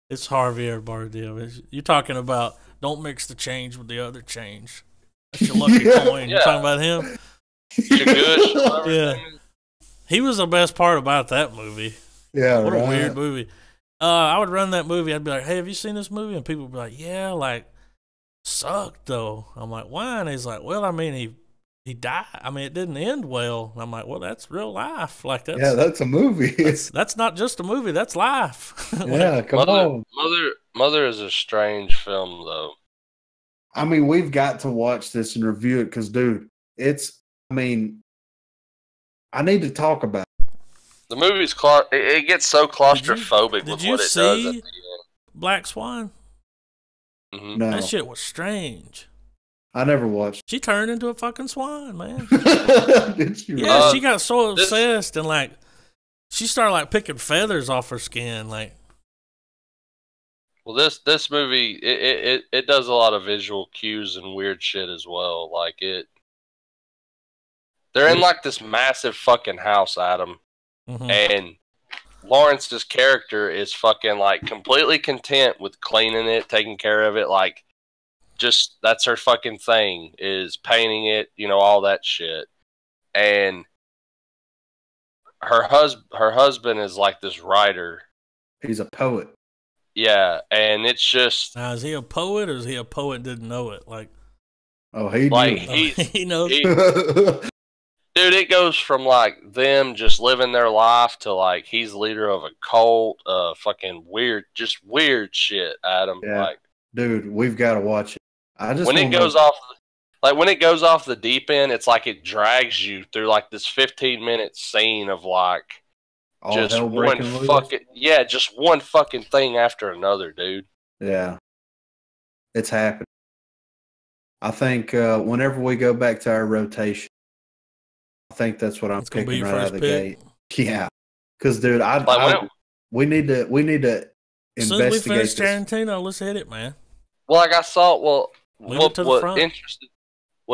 It's Javier Bardem. You're talking about don't mix the change with the other change. That's your lucky coin. You're talking about him? Yeah. He was the best part about that movie. Yeah, what a weird movie. I would run that movie. I'd be like, "Hey, have you seen this movie?" And people would be like, "Yeah, like sucked though." I'm like, "Why?" And he's like, "Well, I mean, he died. I mean, it didn't end well." And I'm like, "Well, that's real life. Like that's a movie. That's not just a movie. That's life." Yeah, come on. Mother is a strange film though. I mean, we've got to watch this and review it because, dude, I mean, I need to talk about it. The movie's it gets so claustrophobic with what it does at the end. Black Swan? Mm-hmm. No. That shit was strange. I never watched. She turned into a fucking swan, man. Did she? Yeah, she got so obsessed and like she started like picking feathers off her skin, like. Well, this movie it does a lot of visual cues and weird shit as well. Like they're in like this massive fucking house, Adam, and Lawrence's character is fucking like completely content with cleaning it, taking care of it, like just that's her fucking thing is painting it, you know, all that shit. And her husband is like this writer. He's a poet. Yeah, and it's just now, is he a poet or is he a poet didn't know it? Like, oh, he like he knows. Dude, it goes from like them just living their life to like he's leader of a cult, fucking weird, just weird shit, Adam. Yeah. Like, dude, we've got to watch it. I just when it goes off the deep end, it's like it drags you through like this 15-minute scene of like just one fucking thing after another, dude. Yeah, it's happening. I think whenever we go back to our rotation, I think that's what I'm picking right out of the gate. Yeah, because dude, we need to investigate. As soon as we finish Tarantino, let's hit it, man. Well, like I saw, what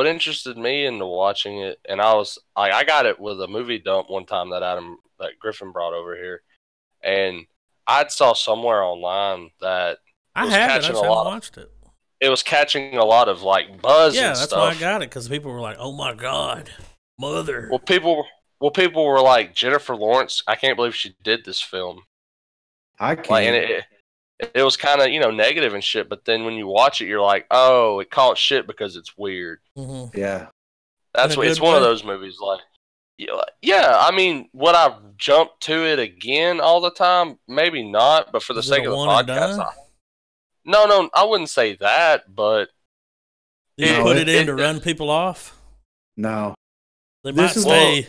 interested me into watching it, and I got it with a movie dump one time that Griffin brought over here, and I saw somewhere online that watched it. It was catching a lot of like buzz. Yeah, and that's stuff. why I got it because people were like, "Oh my god, Mother." Well, people were like, Jennifer Lawrence. I can't believe she did this film. I can't. Like, and it was kind of negative and shit. But then when you watch it, you're like, oh, it caught shit because it's weird. Mm-hmm. Yeah, That's what it's one of those movies. Like, yeah. I mean, would I jump to it again all the time? Maybe not. But for the sake of the podcast, no, I wouldn't say that. But did you put it in to run people off? No, they might stay.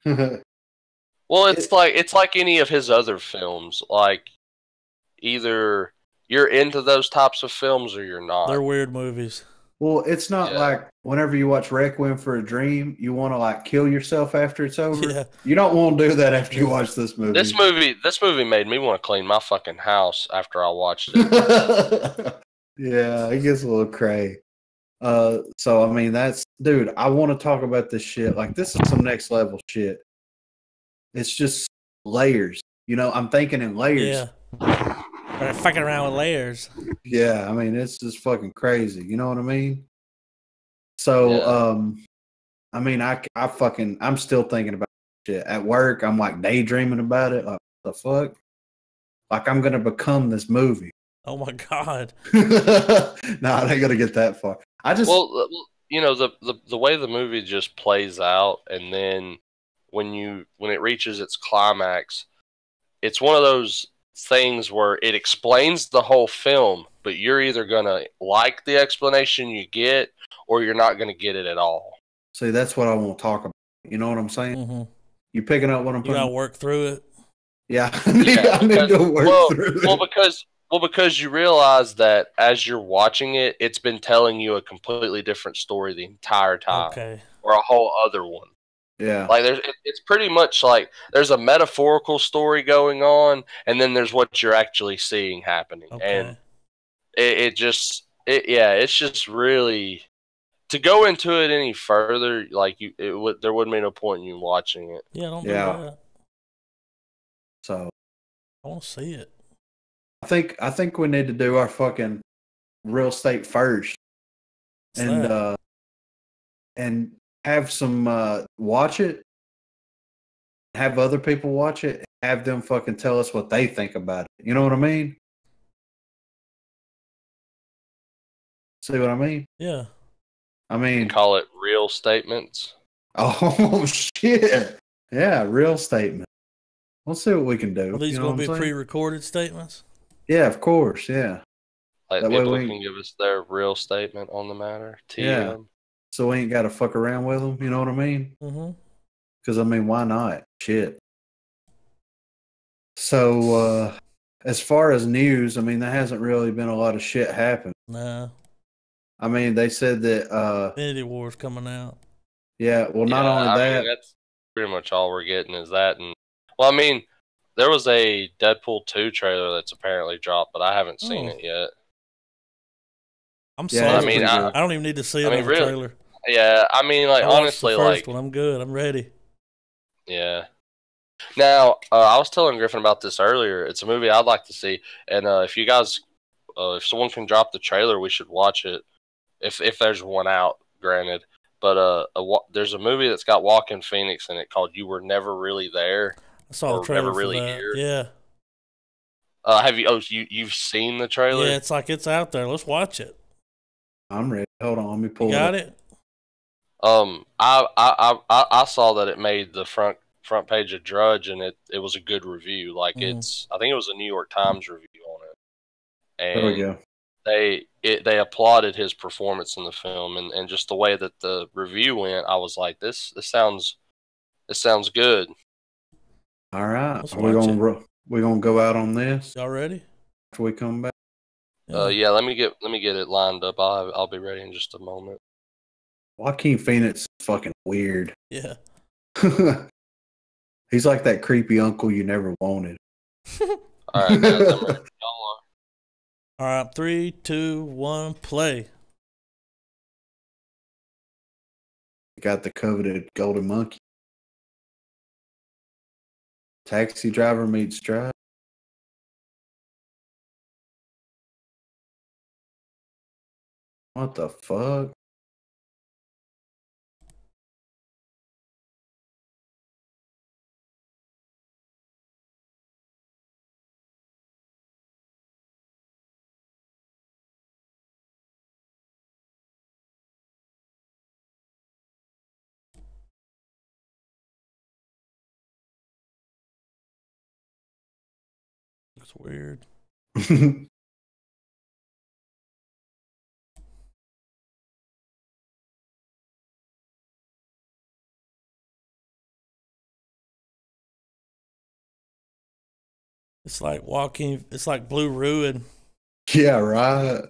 Well, it's like any of his other films. Like, either you're into those types of films or you're not. They're weird movies. Well, it's not like whenever you watch Requiem for a Dream, you want to like kill yourself after it's over. Yeah. You don't want to do that after you watch this movie. This movie made me want to clean my fucking house after I watched it. Yeah, it gets a little cray. So I mean, dude, I want to talk about this shit. Like, this is some next level shit. It's just layers. You know, I'm thinking in layers. Yeah. They're fucking around with layers. Yeah, I mean, it's just fucking crazy. You know what I mean? So, I mean, I'm still thinking about shit. At work, I'm like daydreaming about it. Like, what the fuck? Like, I'm going to become this movie. Oh my God. No, I ain't going to get that far. Well, you know, the way the movie just plays out, and then when it reaches its climax, it's one of those things where it explains the whole film, but you're either gonna like the explanation you get, or you're not gonna get it at all. See, that's what I want to talk about. You know what I'm saying? Mm-hmm. You picking up what I'm putting? You gotta work through it. Yeah, I need to work through it. Because you realize that as you're watching it, it's been telling you a completely different story the entire time, or a whole other one. Yeah, like it's pretty much like there's a metaphorical story going on, and then there's what you're actually seeing happening, and it's just really, to go into it any further, like there wouldn't be no point in you watching it. Yeah, don't do that. So I want to see it. I think we need to do our fucking real estate first, and have some watch it, have other people watch it, have them fucking tell us what they think about it. You know what I mean? See what I mean? Yeah. I mean, call it real statements. Oh shit! Yeah, real statement. We'll see what we can do. Are these going to be pre-recorded statements? Yeah, of course. Yeah. Like, people can give us their real statement on the matter. TM. Yeah. So we ain't got to fuck around with them. You know what I mean? Mm-hmm. Because, I mean, why not? Shit. So, as far as news, I mean, there hasn't really been a lot of shit happen. Nah. I mean, they said that Infinity War's coming out. Yeah, well, not only that. I mean, that's pretty much all we're getting is that. And, well, I mean, there was a Deadpool 2 trailer that's apparently dropped, but I haven't seen it yet. I'm sorry. I mean, I don't even need to see another trailer. Yeah, I mean, like, honestly, the first one. I'm good. I'm ready. Yeah. Now, I was telling Griffin about this earlier. It's a movie I'd like to see, and if you guys, if someone can drop the trailer, we should watch it. If there's one out, granted. But there's a movie that's got Joaquin Phoenix in it called "You Were Never Really There." I saw the trailer for that. Here. Yeah. Have you? Oh, you've seen the trailer? Yeah, it's like it's out there. Let's watch it. I'm ready. Hold on, let me pull. You got it. I saw that it made the front page of Drudge, and it was a good review. Like I think it was a New York Times review on it. And there we go. They applauded his performance in the film, and just the way that the review went, I was like, this sounds good. All right, we're gonna go out on this. Y'all ready? After we come back. Yeah. Let me get it lined up. I'll be ready in just a moment. Joaquin Phoenix is fucking weird. Yeah. He's like that creepy uncle you never wanted. All right, guys, I'm ready. All right, 3, 2, 1, play. Got the coveted golden monkey. Taxi driver meets driver. What the fuck? It's weird. It's like walking. It's like Blue Ruin. Yeah, right.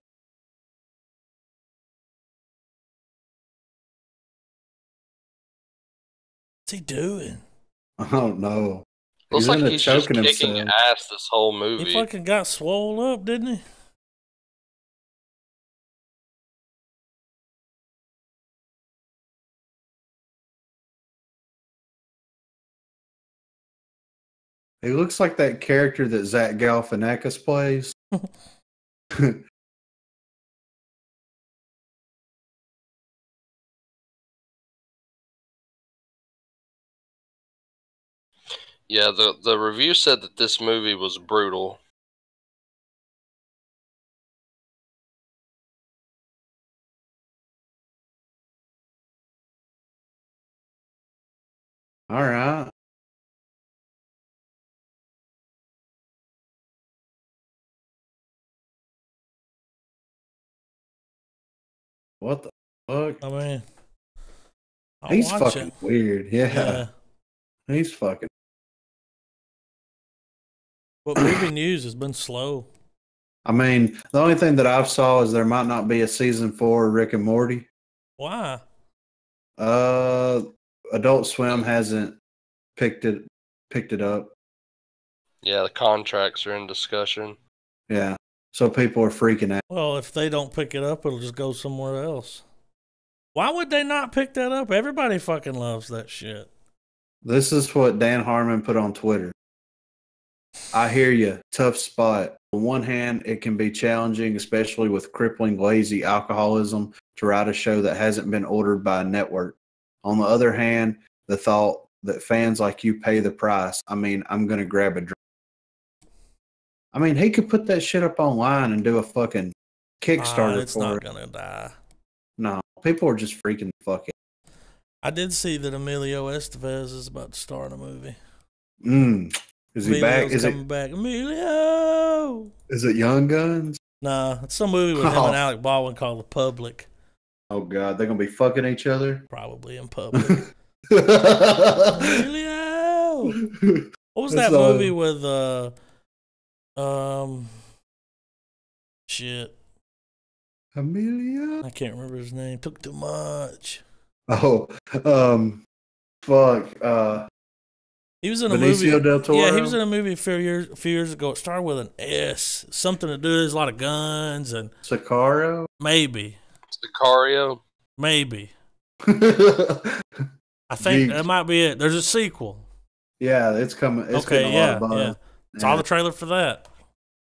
What's he doing? I don't know. Looks like into he's just choking kicking himself. ass this whole movie. He fucking got swole up, didn't he? He looks like that character that Zach Galifianakis plays. Yeah, the review said that this movie was brutal. All right. What the fuck? I mean, He's watch fucking it. weird. Yeah. He's fucking. But movie news has been slow. I mean, the only thing that I've saw is there might not be a season 4 of Rick and Morty. Why? Adult Swim hasn't picked it up. Yeah, the contracts are in discussion. Yeah. So people are freaking out. Well, if they don't pick it up, it'll just go somewhere else. Why would they not pick that up? Everybody fucking loves that shit. This is what Dan Harmon put on Twitter. I hear you. Tough spot. On one hand, it can be challenging, especially with crippling, lazy alcoholism, to write a show that hasn't been ordered by a network. On the other hand, the thought that fans like you pay the price. I mean, I'm going to grab a drink. I mean, he could put that shit up online and do a fucking Kickstarter It's for not it. going to die. No, people are just freaking the fuck out. I did see that Emilio Estevez is about to star in a movie. Is he back? Emilio's coming back. Emilio! Is it Young Guns? Nah, it's some movie with him and Alec Baldwin called The Public. Oh, God. They're going to be fucking each other? Probably in public. Emilio! What was that movie with, shit. Emilio? I can't remember his name. Took too much. Oh, fuck. He was in a Benicio movie. del Toro? Yeah, he was in a movie a few years ago. It started with an S. Something to do. There's a lot of guns and Sicario? maybe. Sicario? Maybe. I think Jeez. that might be it. There's a sequel. Yeah, it's coming. It's getting a lot of buzz. Yeah. Saw the trailer for that.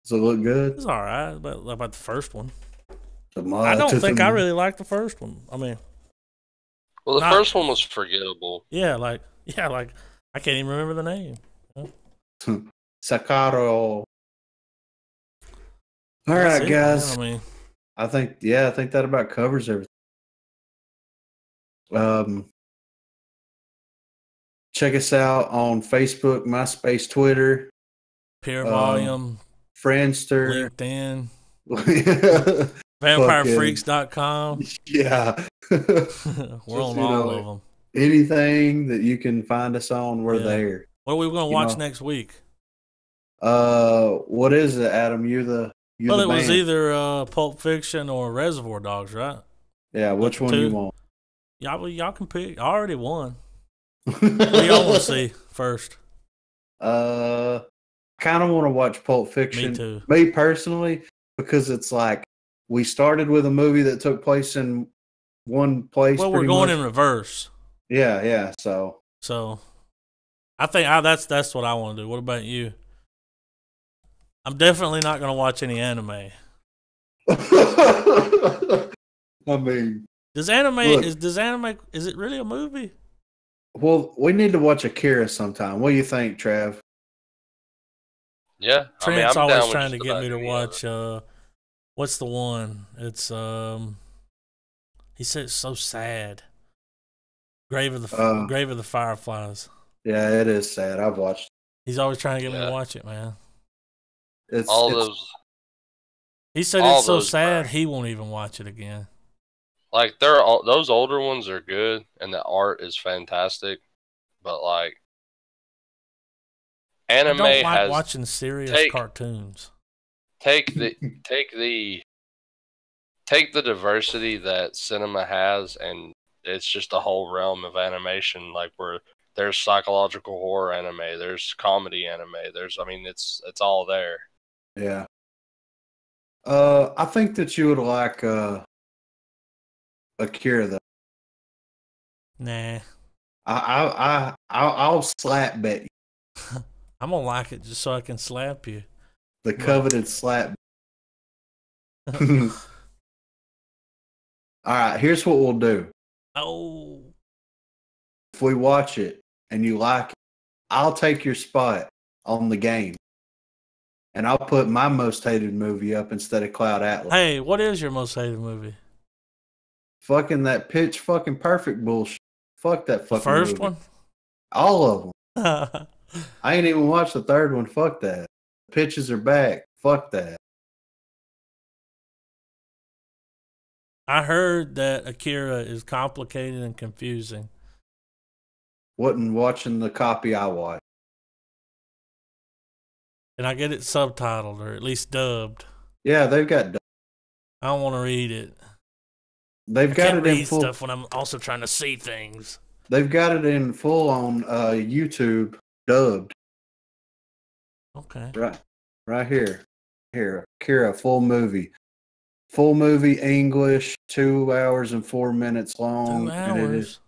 Does it look good? It's all right, about the first one. I I don't think I really liked the first one. I mean, well, the first one was forgettable. Yeah, like I can't even remember the name. Sicario. All right, guys. Man, I mean, I think that about covers everything. Check us out on Facebook, MySpace, Twitter, Pure Volume, Friendster, LinkedIn, LinkedIn, VampireFreaks.com. Yeah. We're on all of them. Anything that you can find us on, we're there. What are we going to watch next week? What is it, Adam? You're the it was either Pulp Fiction or Reservoir Dogs, right? Yeah, which one you want? Y'all can pick. I already won. What do y'all want to see first? I kind of want to watch Pulp Fiction. Me too. Me personally, because it's like we started with a movie that took place in one place. Well, we're going in reverse. Yeah. So I think that's what I want to do. What about you? I'm definitely not going to watch any anime. I mean, does anime is it really a movie? Well, we need to watch Akira sometime. What do you think, Trav? Yeah, Trent's I'm always down trying with to get me to watch. What's the one? It's he said it's so sad. Grave of the Fireflies. Yeah, it is sad. I've watched. He's always trying to get me to watch it, man. all those. He said all it's so those sad burn. he won't even watch it again. Like those older ones are good, and the art is fantastic, but like I anime don't like has watching serious cartoons. take the take the diversity that cinema has, and it's just a whole realm of animation. Like where there's psychological horror anime, there's comedy anime, it's all there. Yeah. I think that you would like Akira though. Nah. I'll slap bet you. I'm gonna like it just so I can slap you. The coveted slap. All right, here's what we'll do. Oh. If we watch it and you like it, I'll take your spot on the game. And I'll put my most hated movie up instead of Cloud Atlas. Hey, what is your most hated movie? Fucking that Pitch fucking Perfect bullshit. Fuck that fucking The first movie. one? All of them. I ain't even watched the third one. Fuck that. Pitches are back. Fuck that. I heard that Akira is complicated and confusing. Wasn't watching the copy I watched. And I get it subtitled or at least dubbed. Yeah, they've got. I don't want to read it. They've got it in full stuff when I'm also trying to see things. They've got it in full on YouTube dubbed. Okay. Right here. Here, Akira full movie. Full movie English, 2 hours and 4 minutes long. 2 hours.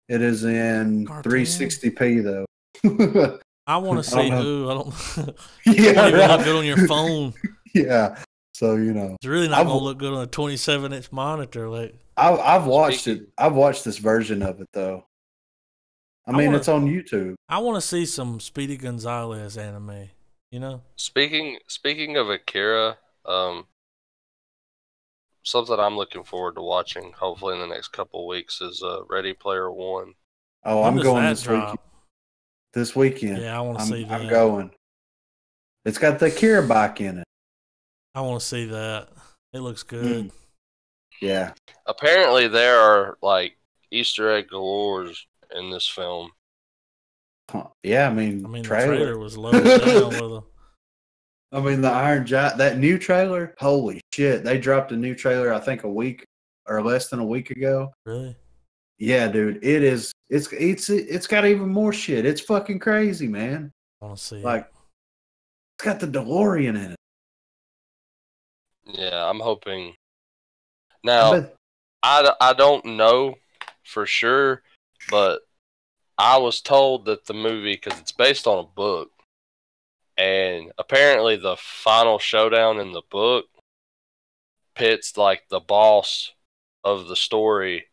And it is in Cartoon? 360p though. I want to see who. I don't. Yeah, it won't even look good on your phone. Yeah. So it's really not gonna look good on a 27-inch monitor. Like I've watched it. I've watched this version of it though. It's on YouTube. I want to see some Speedy Gonzalez anime. You know. Speaking of Akira, something I'm looking forward to watching, hopefully in the next couple of weeks, is Ready Player One. Oh, I'm going this weekend. This weekend. Yeah, I want to see that. I'm going. It's got the Akira bike in it. I want to see that. It looks good. Yeah. Apparently, there are like Easter egg galores in this film. Yeah, the trailer was loaded down with them. The Iron Giant, that new trailer, holy shit. They dropped a new trailer, I think a week or less than a week ago. Really? Yeah, dude. It is. It's got even more shit. It's fucking crazy, man. I want to see it. It's got the DeLorean in it. Yeah, I'm hoping. Now, I don't know for sure, but I was told that the movie, because it's based on a book, and apparently the final showdown in the book pits like the boss of the story,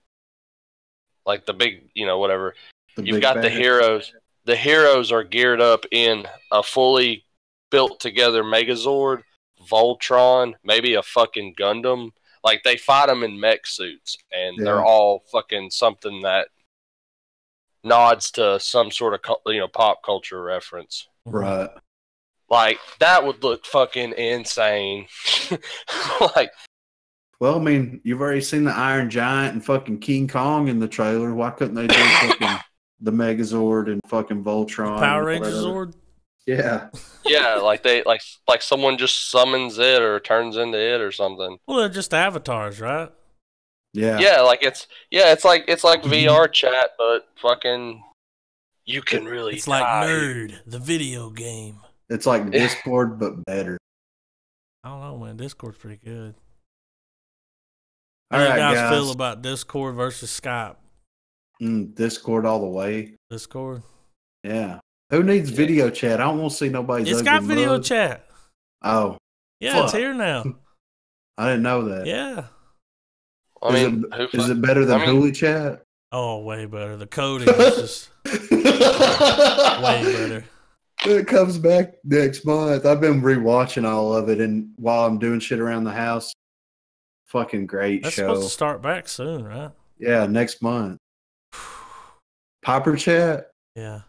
like the big, whatever. You've got the heroes. The heroes are geared up in a fully built together Megazord, Voltron, maybe a fucking Gundam. Like they fight them in mech suits, and they're all fucking something that nods to some sort of pop culture reference. Right. Like that would look fucking insane. Well, you've already seen the Iron Giant and fucking King Kong in the trailer. Why couldn't they do fucking the Megazord and fucking Voltron? The Power Ranger Zord? Yeah. Yeah, like someone just summons it or turns into it or something. Well, they're just avatars, right? Yeah. Yeah, it's like VR chat, but fucking you can really It's like Nerd, the video game. It's like Discord, but better. I don't know, man. Discord's pretty good. All How do right, you guys guys feel about Discord versus Skype? Discord all the way. Discord? Yeah. Who needs video chat? I don't want to see nobody's It's ugly got video mug. chat. Oh. Yeah, fuck. It's here now. I didn't know that. Yeah. Is it better than Huli chat? Oh, way better. The coding is just way better. It comes back next month. I've been rewatching all of it, and while I'm doing shit around the house, fucking great That's show. supposed to start back soon, right? Yeah, next month. Piper chat? Yeah.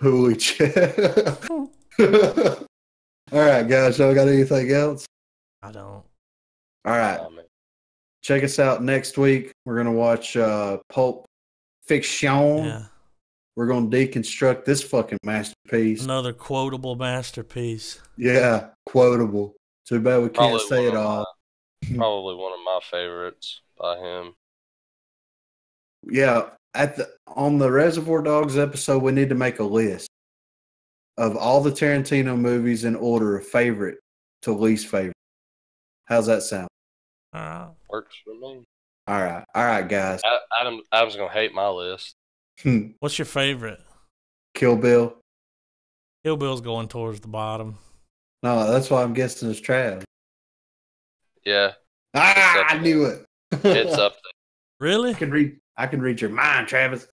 Huli chat. All right, guys. Y'all got anything else? I don't. All right. Oh, man. Check us out next week. We're going to watch Pulp Fiction. Yeah. We're going to deconstruct this fucking masterpiece. Another quotable masterpiece. Yeah, quotable. Too bad we can't Probably say it all. Probably one of my favorites by him. Yeah, on the Reservoir Dogs episode, we need to make a list of all the Tarantino movies in order of favorite to least favorite. How's that sound? All right. Works for me. All right, guys. Adam's gonna hate my list. What's your favorite? Kill Bill. Kill Bill's going towards the bottom. No, that's why I'm guessing it's Trav. Yeah, I knew it. it's up there. Really? I can read your mind, Travis.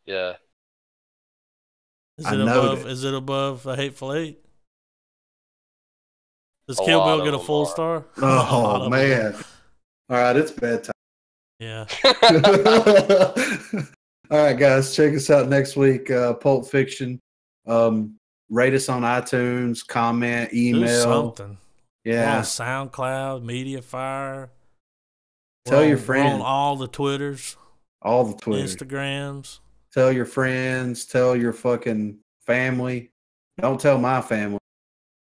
Yeah. Is I it know above? that. Is it above a Hateful Eight? Does A Kill lot Bill of get a them full are. star? A lot Oh of them man! All right, it's bedtime. Yeah. All right, guys, check us out next week. Pulp Fiction. Rate us on iTunes. Comment, Do email. something. We're on Yeah. SoundCloud, MediaFire. Tell your We're on friends. all the Twitters, All the Twitter. Instagrams. Tell your friends. Tell your fucking family. Don't tell my family.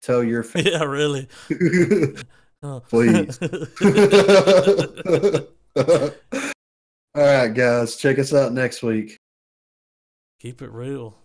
Tell your family. Yeah, really. Oh. Please. All right, guys. Check us out next week. Keep it real.